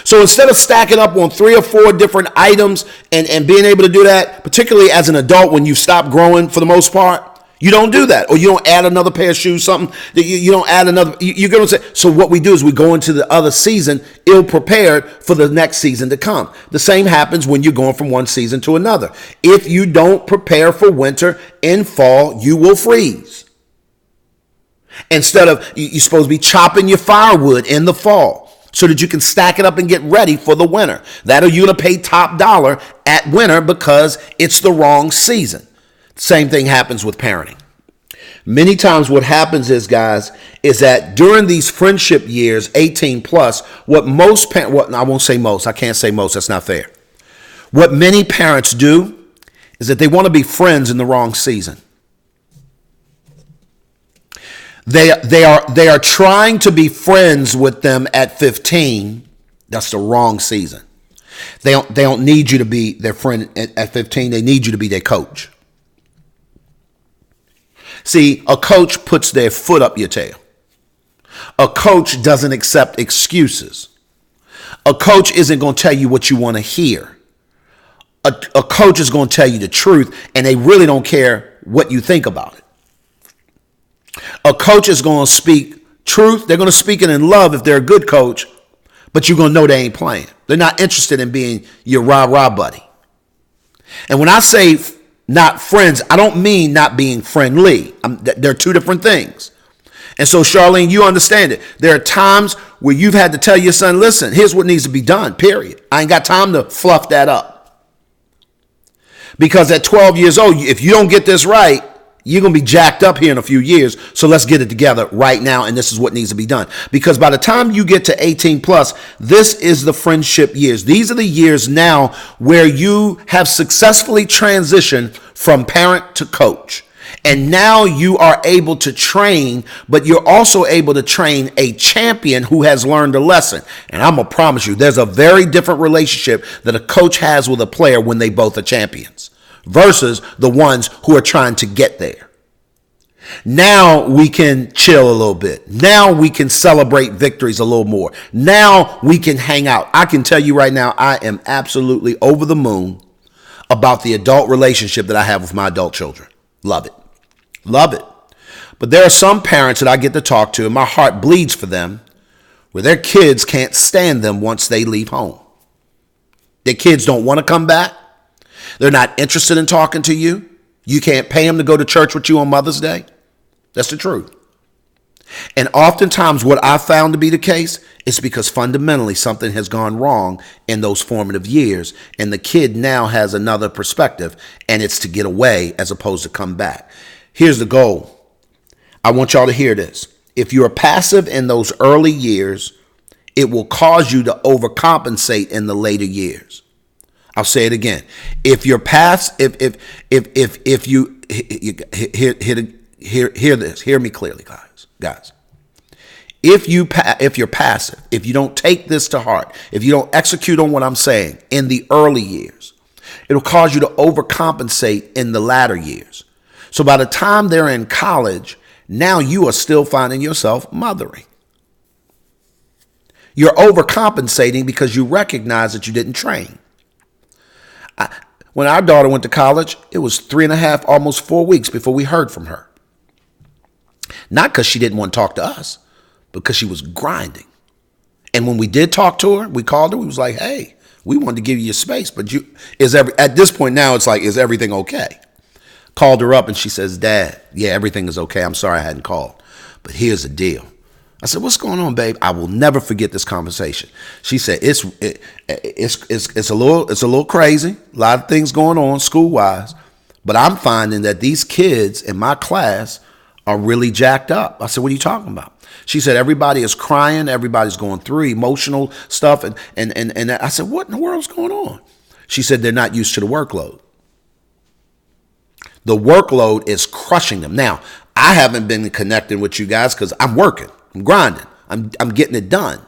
A: So instead of stacking up on 3 or 4 different items and being able to do that, particularly as an adult when you stop growing for the most part, you don't do that. Or you don't add another pair of shoes, something that you don't add another. You're going to say. So what we do is we go into the other season ill prepared for the next season to come. The same happens when you're going from one season to another. If you don't prepare for winter in fall, you will freeze. Instead of, you're supposed to be chopping your firewood in the fall so that you can stack it up and get ready for the winter. That'll you're going to pay top dollar at winter because it's the wrong season. Same thing happens with parenting. Many times what happens is, guys, is that during these friendship years, 18 plus, I won't say most, I can't say most, that's not fair. What many parents do is that they want to be friends in the wrong season. They are trying to be friends with them at 15. That's the wrong season. They don't need you to be their friend at 15. They need you to be their coach. See, a coach puts their foot up your tail. A coach doesn't accept excuses. A coach isn't going to tell you what you want to hear. A coach is going to tell you the truth, and they really don't care what you think about it. A coach is going to speak truth. They're going to speak it in love if they're a good coach, but you're going to know they ain't playing. They're not interested in being your rah-rah buddy. And when I say not friends, I don't mean not being friendly. They're two different things. And so, Charlene, you understand it. There are times where you've had to tell your son, listen, here's what needs to be done, period. I ain't got time to fluff that up. Because at 12 years old, if you don't get this right, you're going to be jacked up here in a few years. So let's get it together right now. And this is what needs to be done. Because by the time you get to 18 plus, this is the friendship years. These are the years now where you have successfully transitioned from parent to coach. And now you are able to train, but you're also able to train a champion who has learned a lesson. And I'm going to promise you, there's a very different relationship that a coach has with a player when they both are champions versus the ones who are trying to get there. Now we can chill a little bit. Now we can celebrate victories a little more. Now we can hang out. I can tell you right now, I am absolutely over the moon about the adult relationship that I have with my adult children. Love it. Love it. But there are some parents that I get to talk to, and my heart bleeds for them, where their kids can't stand them once they leave home. Their kids don't want to come back. They're not interested in talking to you. You can't pay them to go to church with you on Mother's Day. That's the truth. And oftentimes what I found to be the case is because fundamentally something has gone wrong in those formative years, and the kid now has another perspective, and it's to get away as opposed to come back. Here's the goal. I want y'all to hear this. If you're passive in those early years, it will cause you to overcompensate in the later years. I'll say it again. If you're passive, if you hear this, hear me clearly, guys. If you're passive, if you don't take this to heart, if you don't execute on what I'm saying in the early years, it'll cause you to overcompensate in the latter years. So by the time they're in college, now you are still finding yourself mothering. You're overcompensating because you recognize that you didn't train. When our daughter went to college, it was 3.5, almost 4 weeks before we heard from her. Not because she didn't want to talk to us, but because she was grinding. And when we did talk to her, we called her, we was like, hey, we wanted to give you your space, but at this point now, it's like, is everything okay? Called her up and she says, Dad, yeah, everything is okay. I'm sorry I hadn't called. But here's the deal. I said, what's going on, babe? I will never forget this conversation. She said, it's a little crazy. A lot of things going on school-wise. But I'm finding that these kids in my class are really jacked up. I said, what are you talking about? She said, everybody is crying. Everybody's going through emotional stuff. And I said, what in the world's going on? She said, they're not used to the workload. The workload is crushing them. Now, I haven't been connecting with you guys because I'm working. I'm grinding. I'm getting it done.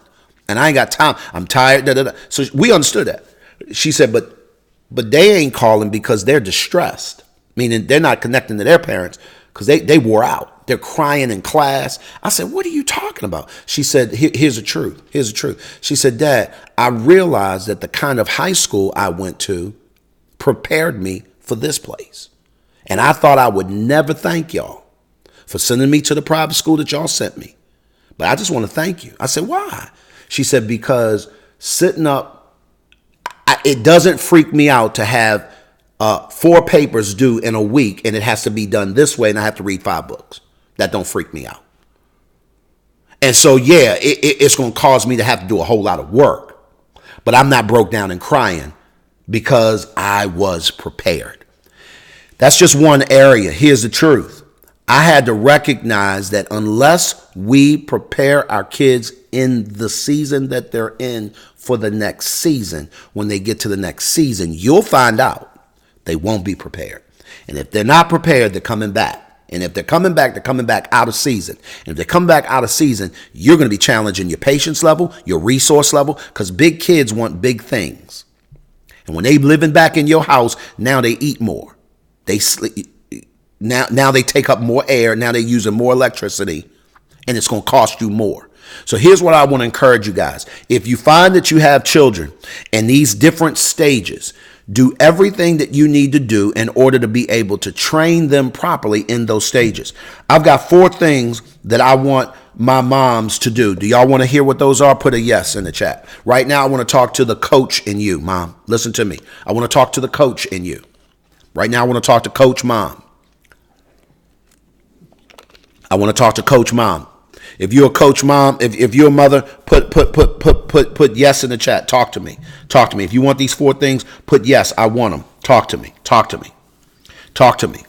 A: And I ain't got time. I'm tired. Da, da, da. So we understood that. She said, but they ain't calling because they're distressed. Meaning they're not connecting to their parents because they wore out. They're crying in class. I said, what are you talking about? She said, here's the truth. Here's the truth. She said, Dad, I realized that the kind of high school I went to prepared me for this place. And I thought I would never thank y'all for sending me to the private school that y'all sent me. But I just want to thank you. I said, why? She said, because sitting up, it doesn't freak me out to have 4 papers due in a week and it has to be done this way and I have to read 5 books. That don't freak me out. And so, yeah, it's going to cause me to have to do a whole lot of work. But I'm not broke down and crying because I was prepared. That's just one area. Here's the truth. I had to recognize that unless we prepare our kids in the season that they're in for the next season, when they get to the next season, you'll find out they won't be prepared. And if they're not prepared, they're coming back. And if they're coming back out of season. And if they come back out of season, you're going to be challenging your patience level, your resource level, because big kids want big things. And when they living back in your house, now they eat more. They sleep. Now they take up more air. Now they're using more electricity, and it's going to cost you more. So here's what I want to encourage you guys. If you find that you have children in these different stages, do everything that you need to do in order to be able to train them properly in those stages. I've got 4 things that I want my moms to do. Do y'all want to hear what those are? Put a yes in the chat. Right now, I want to talk to the coach in you, Mom. Listen to me. I want to talk to the coach in you. Right now, I want to talk to Coach Mom. I want to talk to Coach Mom. If you're a coach mom, if you're a mother, put yes in the chat. Talk to me. Talk to me. If you want these 4 things, put yes. I want them. Talk to me. Talk to me. Talk to me.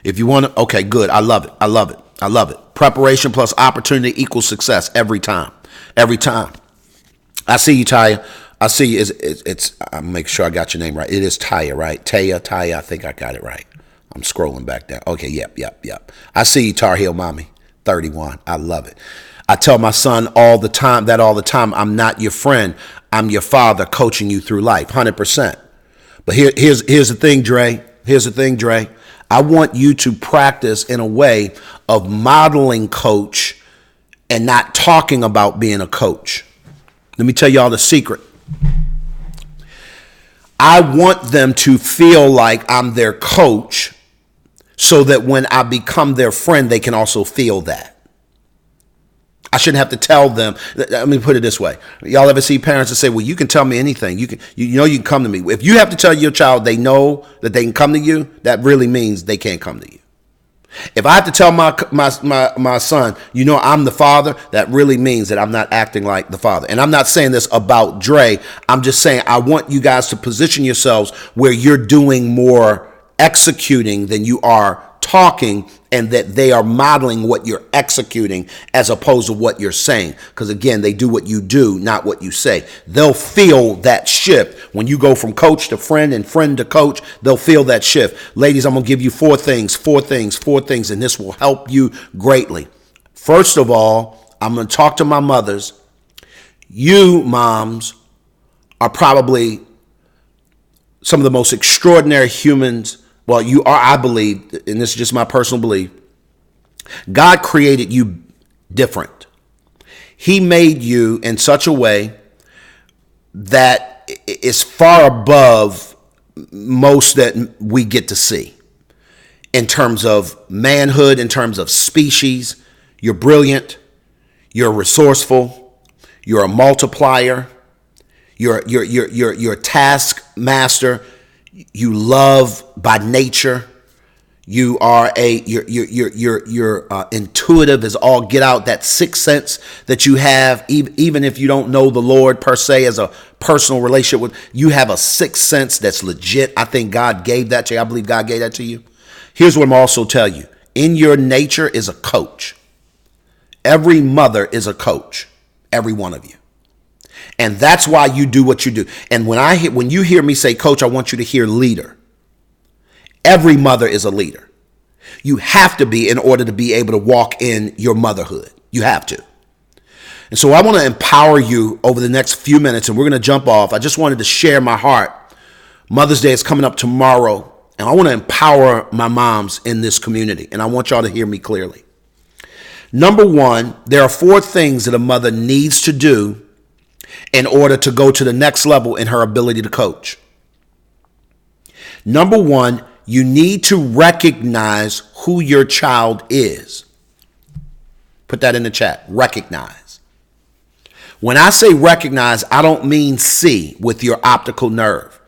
A: If you want to, okay, good. I love it. I love it. I love it. Preparation plus opportunity equals success every time. Every time. I see you, Taya. I see you. It's I'll make sure I got your name right. It is Taya, right? Taya. I think I got it right. I'm scrolling back down. Okay, yep. I see you, Tar Heel Mommy. 31. I love it. I tell my son all the time. I'm not your friend. I'm your father coaching you through life. 100%. But here's the thing, Dre. Here's the thing, Dre. I want you to practice in a way of modeling coach and not talking about being a coach. Let me tell y'all the secret. I want them to feel like I'm their coach, so that when I become their friend, they can also feel that. I shouldn't have to tell them. Let me put it this way. Y'all ever see parents that say, well, you can tell me anything. You can come to me. If you have to tell your child they know that they can come to you, that really means they can't come to you. If I have to tell my son, I'm the father, that really means that I'm not acting like the father. And I'm not saying this about Dre. I'm just saying I want you guys to position yourselves where you're doing more executing than you are talking, and that they are modeling what you're executing as opposed to what you're saying. Because again, they do what you do, not what you say. They'll feel that shift. When you go from coach to friend and friend to coach, they'll feel that shift. Ladies, I'm going to give you 4 things, and this will help you greatly. First of all, I'm going to talk to my mothers. You moms are probably some of the most extraordinary humans. Well, you are, I believe, and this is just my personal belief. God created you different. He made you in such a way that is far above most that we get to see. In terms of manhood, in terms of species, you're brilliant, you're resourceful, you're a multiplier, you're a taskmaster. You love by nature. You're intuitive as all get out. That sixth sense that you have, even if you don't know the Lord per se as a personal relationship with, you have a sixth sense that's legit. I think God gave that to you. I believe God gave that to you. Here's what I'm also tell you. In your nature is a coach. Every mother is a coach. Every one of you. And that's why you do what you do. And when you hear me say coach, I want you to hear leader. Every mother is a leader. You have to be in order to be able to walk in your motherhood. You have to. And so I want to empower you over the next few minutes, and we're going to jump off. I just wanted to share my heart. Mother's Day is coming up tomorrow, and I want to empower my moms in this community, and I want y'all to hear me clearly. Number one, there are 4 things that a mother needs to do in order to go to the next level in her ability to coach. Number one, you need to recognize who your child is. Put that in the chat. Recognize. When I say recognize, I don't mean see with your optical nerve.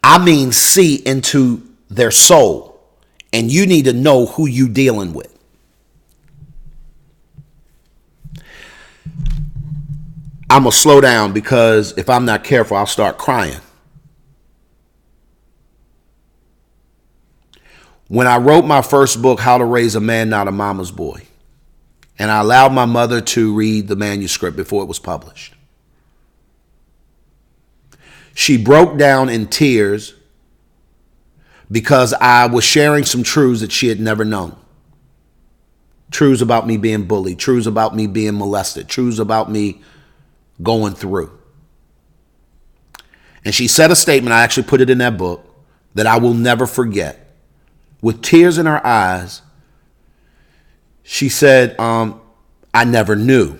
A: I mean see into their soul. And you need to know who you're dealing with. I'm going to slow down because if I'm not careful, I'll start crying. When I wrote my first book, How to Raise a Man Not a Mama's Boy, and I allowed my mother to read the manuscript before it was published, she broke down in tears because I was sharing some truths that she had never known. Truths about me being bullied, truths about me being molested, truths about me going through. And she said a statement, I actually put it in that book, that I will never forget. With tears in her eyes, she said, I never knew.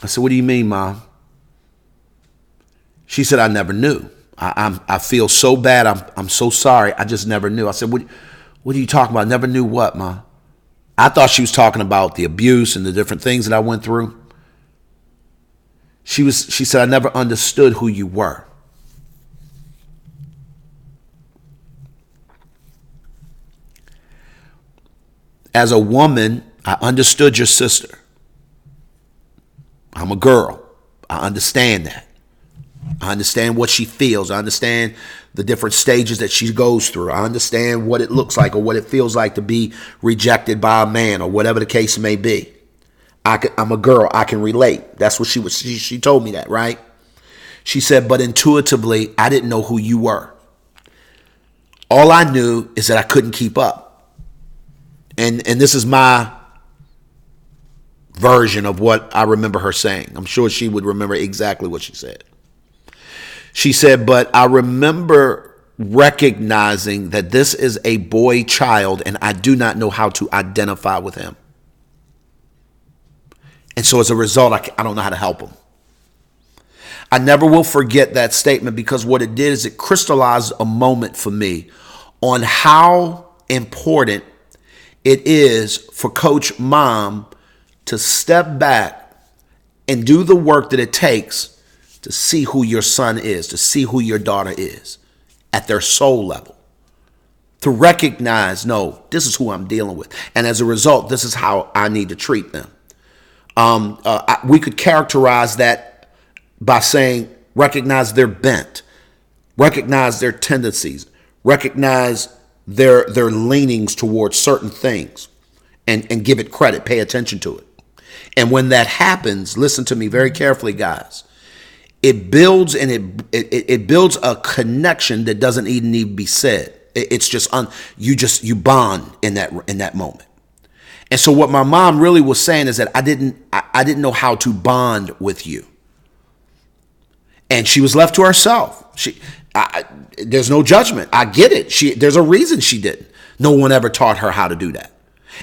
A: I said, what do you mean, Mom? She said, I never knew. I feel so bad. I'm so sorry. I just never knew. I said, what are you talking about? Never knew what, Ma? I thought she was talking about the abuse and the different things that I went through. She said, I never understood who you were. As a woman, I understood your sister. I'm a girl. I understand that. I understand what she feels. I understand the different stages that she goes through. I understand what it looks like or what it feels like to be rejected by a man or whatever the case may be. I'm a girl. I can relate. That's what she told me that, right? She said, but intuitively, I didn't know who you were. All I knew is that I couldn't keep up. And this is my version of what I remember her saying. I'm sure she would remember exactly what she said. She said, but I remember recognizing that this is a boy child and I do not know how to identify with him. And so as a result, I don't know how to help him. I never will forget that statement because what it did is it crystallized a moment for me on how important it is for Coach Mom to step back and do the work that it takes to see who your son is, to see who your daughter is at their soul level, to recognize, no, this is who I'm dealing with. And as a result, this is how I need to treat them. We could characterize that by saying, recognize their bent, recognize their tendencies, recognize their leanings towards certain things and give it credit, pay attention to it. And when that happens, listen to me very carefully, guys. It builds and it builds a connection that doesn't even need to be said. It's just you bond in that moment. And so what my mom really was saying is that I didn't know how to bond with you. And she was left to herself. There's no judgment. I get it. There's a reason she didn't. No one ever taught her how to do that.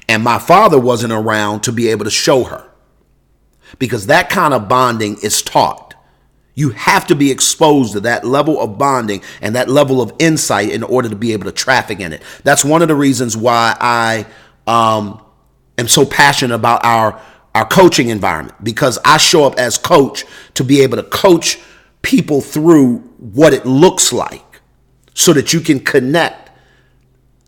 A: And my father wasn't around to be able to show her. Because that kind of bonding is taught. You have to be exposed to that level of bonding and that level of insight in order to be able to traffic in it. That's one of the reasons why I am so passionate about our coaching environment, because I show up as coach to be able to coach people through what it looks like so that you can connect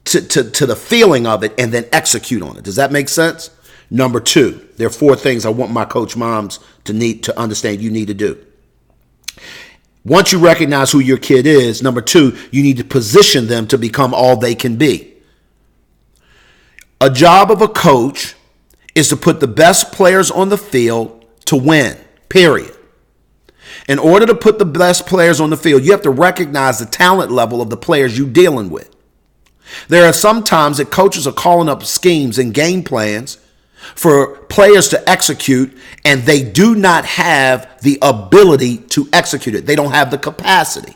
A: to the feeling of it and then execute on it. Does that make sense? Number 2, there are 4 things I want my coach moms to understand you need to do. Once you recognize who your kid is, number 2, you need to position them to become all they can be. A job of a coach is to put the best players on the field to win, period. In order to put the best players on the field, you have to recognize the talent level of the players you're dealing with. There are some times that coaches are calling up schemes and game plans for players to execute, and they do not have the ability to execute it. They don't have the capacity.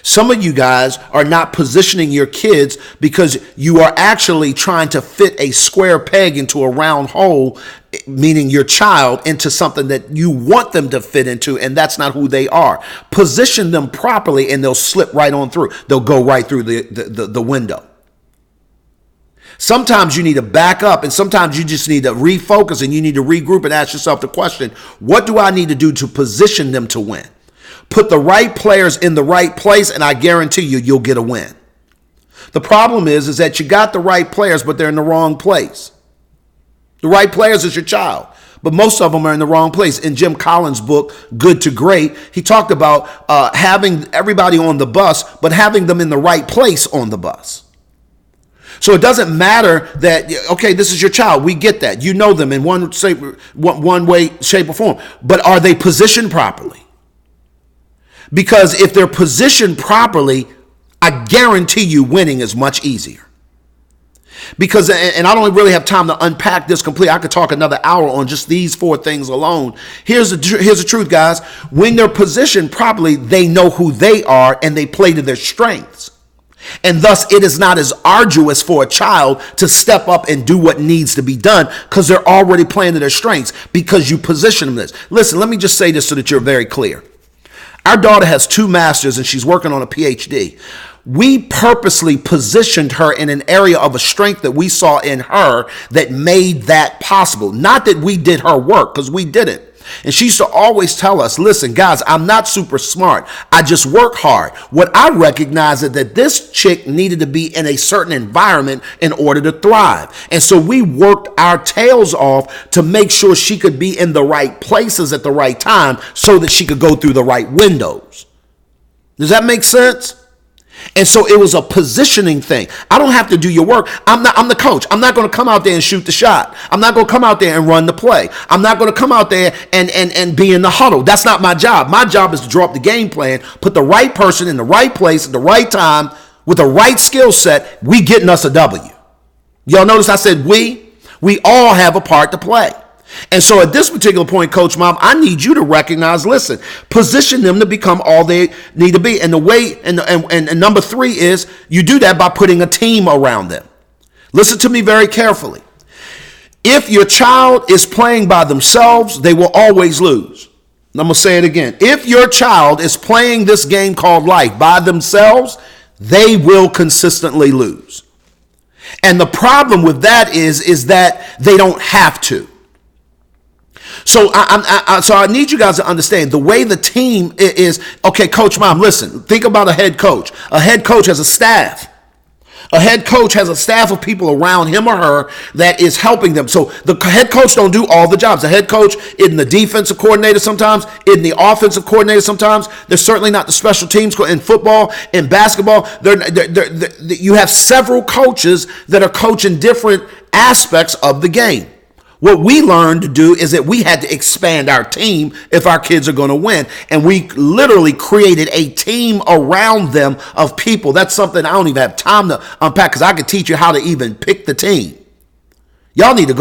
A: Some of you guys are not positioning your kids because you are actually trying to fit a square peg into a round hole, meaning your child into something that you want them to fit into, and that's not who they are. Position them properly and they'll slip right on through. They'll go right through the window. Sometimes you need to back up, and sometimes you just need to refocus and you need to regroup and ask yourself the question, what do I need to do to position them to win? Put the right players in the right place, and I guarantee you'll get a win. The problem is that you got the right players, but they're in the wrong place. The right players is your child, but most of them are in the wrong place. In Jim Collins' book, Good to Great, he talked about having everybody on the bus, but having them in the right place on the bus. So it doesn't matter that, okay, this is your child. We get that. You know them in one way, shape, or form. But are they positioned properly? Because if they're positioned properly, I guarantee you winning is much easier. Because, and I don't really have time to unpack this completely. I could talk another hour on just these 4 things alone. Here's the truth, guys. When they're positioned properly, they know who they are and they play to their strengths. And thus, it is not as arduous for a child to step up and do what needs to be done because they're already playing to their strengths because you position them this. Listen, let me just say this so that you're very clear. Our daughter has 2 masters and she's working on a PhD. We purposely positioned her in an area of a strength that we saw in her that made that possible. Not that we did her work, because we didn't. And she used to always tell us, listen, guys, I'm not super smart. I just work hard. What I recognized is that this chick needed to be in a certain environment in order to thrive. And so we worked our tails off to make sure she could be in the right places at the right time so that she could go through the right windows. Does that make sense? And so it was a positioning thing. I don't have to do your work. I'm the coach. I'm not going to come out there and shoot the shot. I'm not going to come out there and run the play. I'm not going to come out there and be in the huddle. That's not my job. My job is to draw up the game plan, put the right person in the right place at the right time with the right skill set. We getting us a W. Y'all notice I said we all have a part to play. And so at this particular point, Coach Mom, I need you to recognize, listen, position them to become all they need to be. And the way, and number 3 is you do that by putting a team around them. Listen to me very carefully. If your child is playing by themselves, they will always lose. And I'm going to say it again. If your child is playing this game called life by themselves, they will consistently lose. And the problem with that is that they don't have to. So I need you guys to understand the way the team is. Okay, Coach Mom, listen, think about a head coach. A head coach has a staff. A head coach has a staff of people around him or her that is helping them. So the head coach don't do all the jobs. The head coach isn't the defensive coordinator sometimes, isn't the offensive coordinator sometimes. They're certainly not the special teams in football, in basketball. You have several coaches that are coaching different aspects of the game. What we learned to do is that we had to expand our team if our kids are going to win. And we literally created a team around them of people. That's something I don't even have time to unpack because I could teach you how to even pick the team. Y'all need to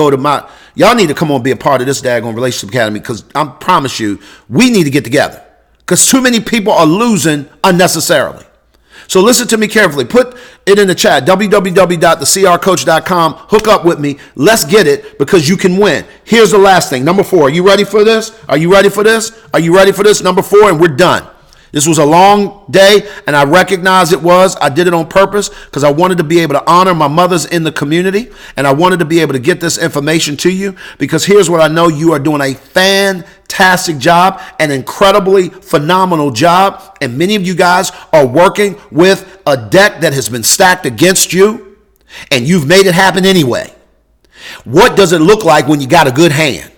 A: y'all need to come on and be a part of this daggone Relationship Academy because I promise you, we need to get together because too many people are losing unnecessarily. So listen to me carefully. Put it in the chat, www.thecrcoach.com. Hook up with me. Let's get it because you can win. Here's the last thing. Number 4. Are you ready for this? Are you ready for this? Are you ready for this? Number 4, and we're done. This was a long day, and I recognize it was. I did it on purpose because I wanted to be able to honor my mothers in the community, and I wanted to be able to get this information to you because here's what I know. You are doing a fantastic job, an incredibly phenomenal job, and many of you guys are working with a deck that has been stacked against you, and you've made it happen anyway. What does it look like when you got a good hand?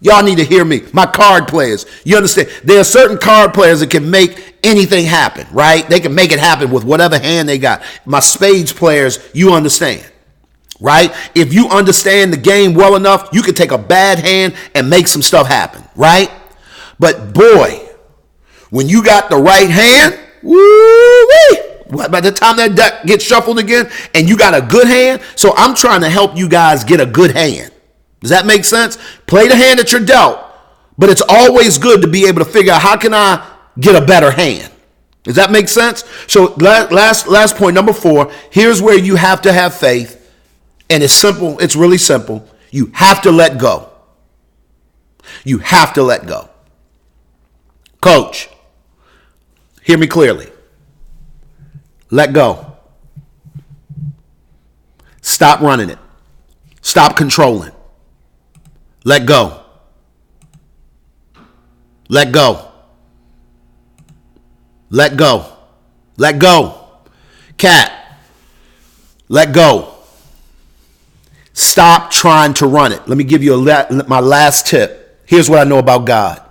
A: Y'all need to hear me. My card players, you understand? There are certain card players that can make anything happen, right? They can make it happen with whatever hand they got. My spades players, you understand, right? If you understand the game well enough, you can take a bad hand and make some stuff happen, right? But boy, when you got the right hand, woo-wee, by the time that deck gets shuffled again and you got a good hand, so I'm trying to help you guys get a good hand. Does that make sense? Play the hand that you're dealt, but it's always good to be able to figure out how can I get a better hand. Does that make sense? So last point, number 4, here's where you have to have faith, and it's simple. It's really simple. You have to let go. You have to let go. Coach, hear me clearly. Let go. Stop running it. Stop controlling. Let go. Let go. Let go. Let go. Cat, let go. Stop trying to run it. Let me give you my last tip. Here's what I know about God.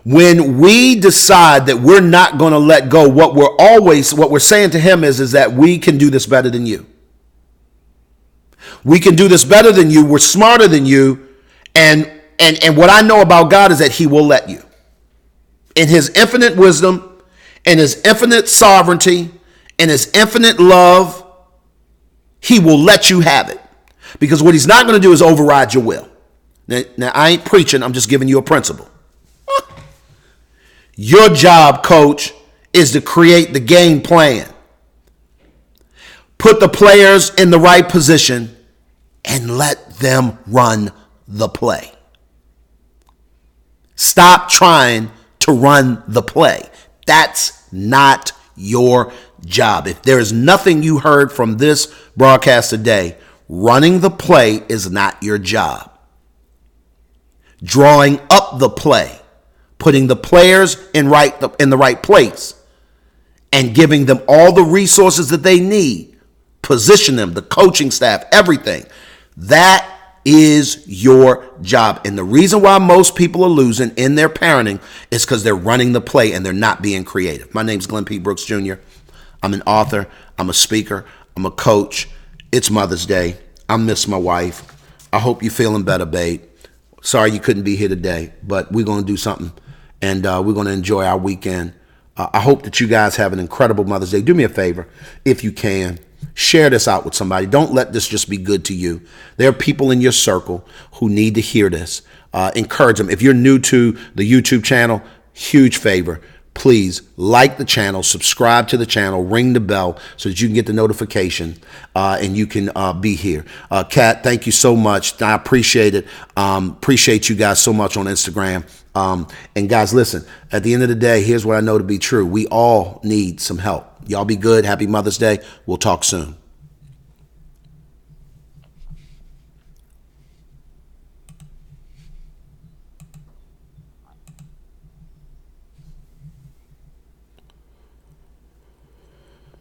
A: When we decide that we're not going to let go, what we're saying to him is that we can do this better than you. We can do this better than you. We're smarter than you. And what I know about God is that he will let you. In his infinite wisdom, in his infinite sovereignty, in his infinite love, he will let you have it. Because what he's not going to do is override your will. Now, I ain't preaching. I'm just giving you a principle. Your job, coach, is to create the game plan. Put the players in the right position and let them run the play. Stop trying to run the play. That's not your job. If there is nothing you heard from this broadcast today, running the play is not your job. Drawing up the play, putting the players in the right place, and giving them all the resources that they need, position them, the coaching staff, everything. That is your job. And the reason why most people are losing in their parenting is because they're running the play and they're not being creative. My name's Glenn P. Brooks Jr. I'm an author. I'm a speaker. I'm a coach. It's Mother's Day. I miss my wife. I hope you're feeling better, babe. Sorry you couldn't be here today, but we're going to do something, and we're going to enjoy our weekend. I hope that you guys have an incredible Mother's Day. Do me a favor, if you can. Share this out with somebody. Don't let this just be good to you. There are people in your circle who need to hear this. Encourage them. If you're new to the YouTube channel, huge favor. Please like the channel, subscribe to the channel, ring the bell so that you can get the notification and you can be here. Kat, thank you so much. I appreciate it. Appreciate you guys so much on Instagram. And guys, listen, at the end of the day, here's what I know to be true. We all need some help. Y'all be good. Happy Mother's Day. We'll talk soon.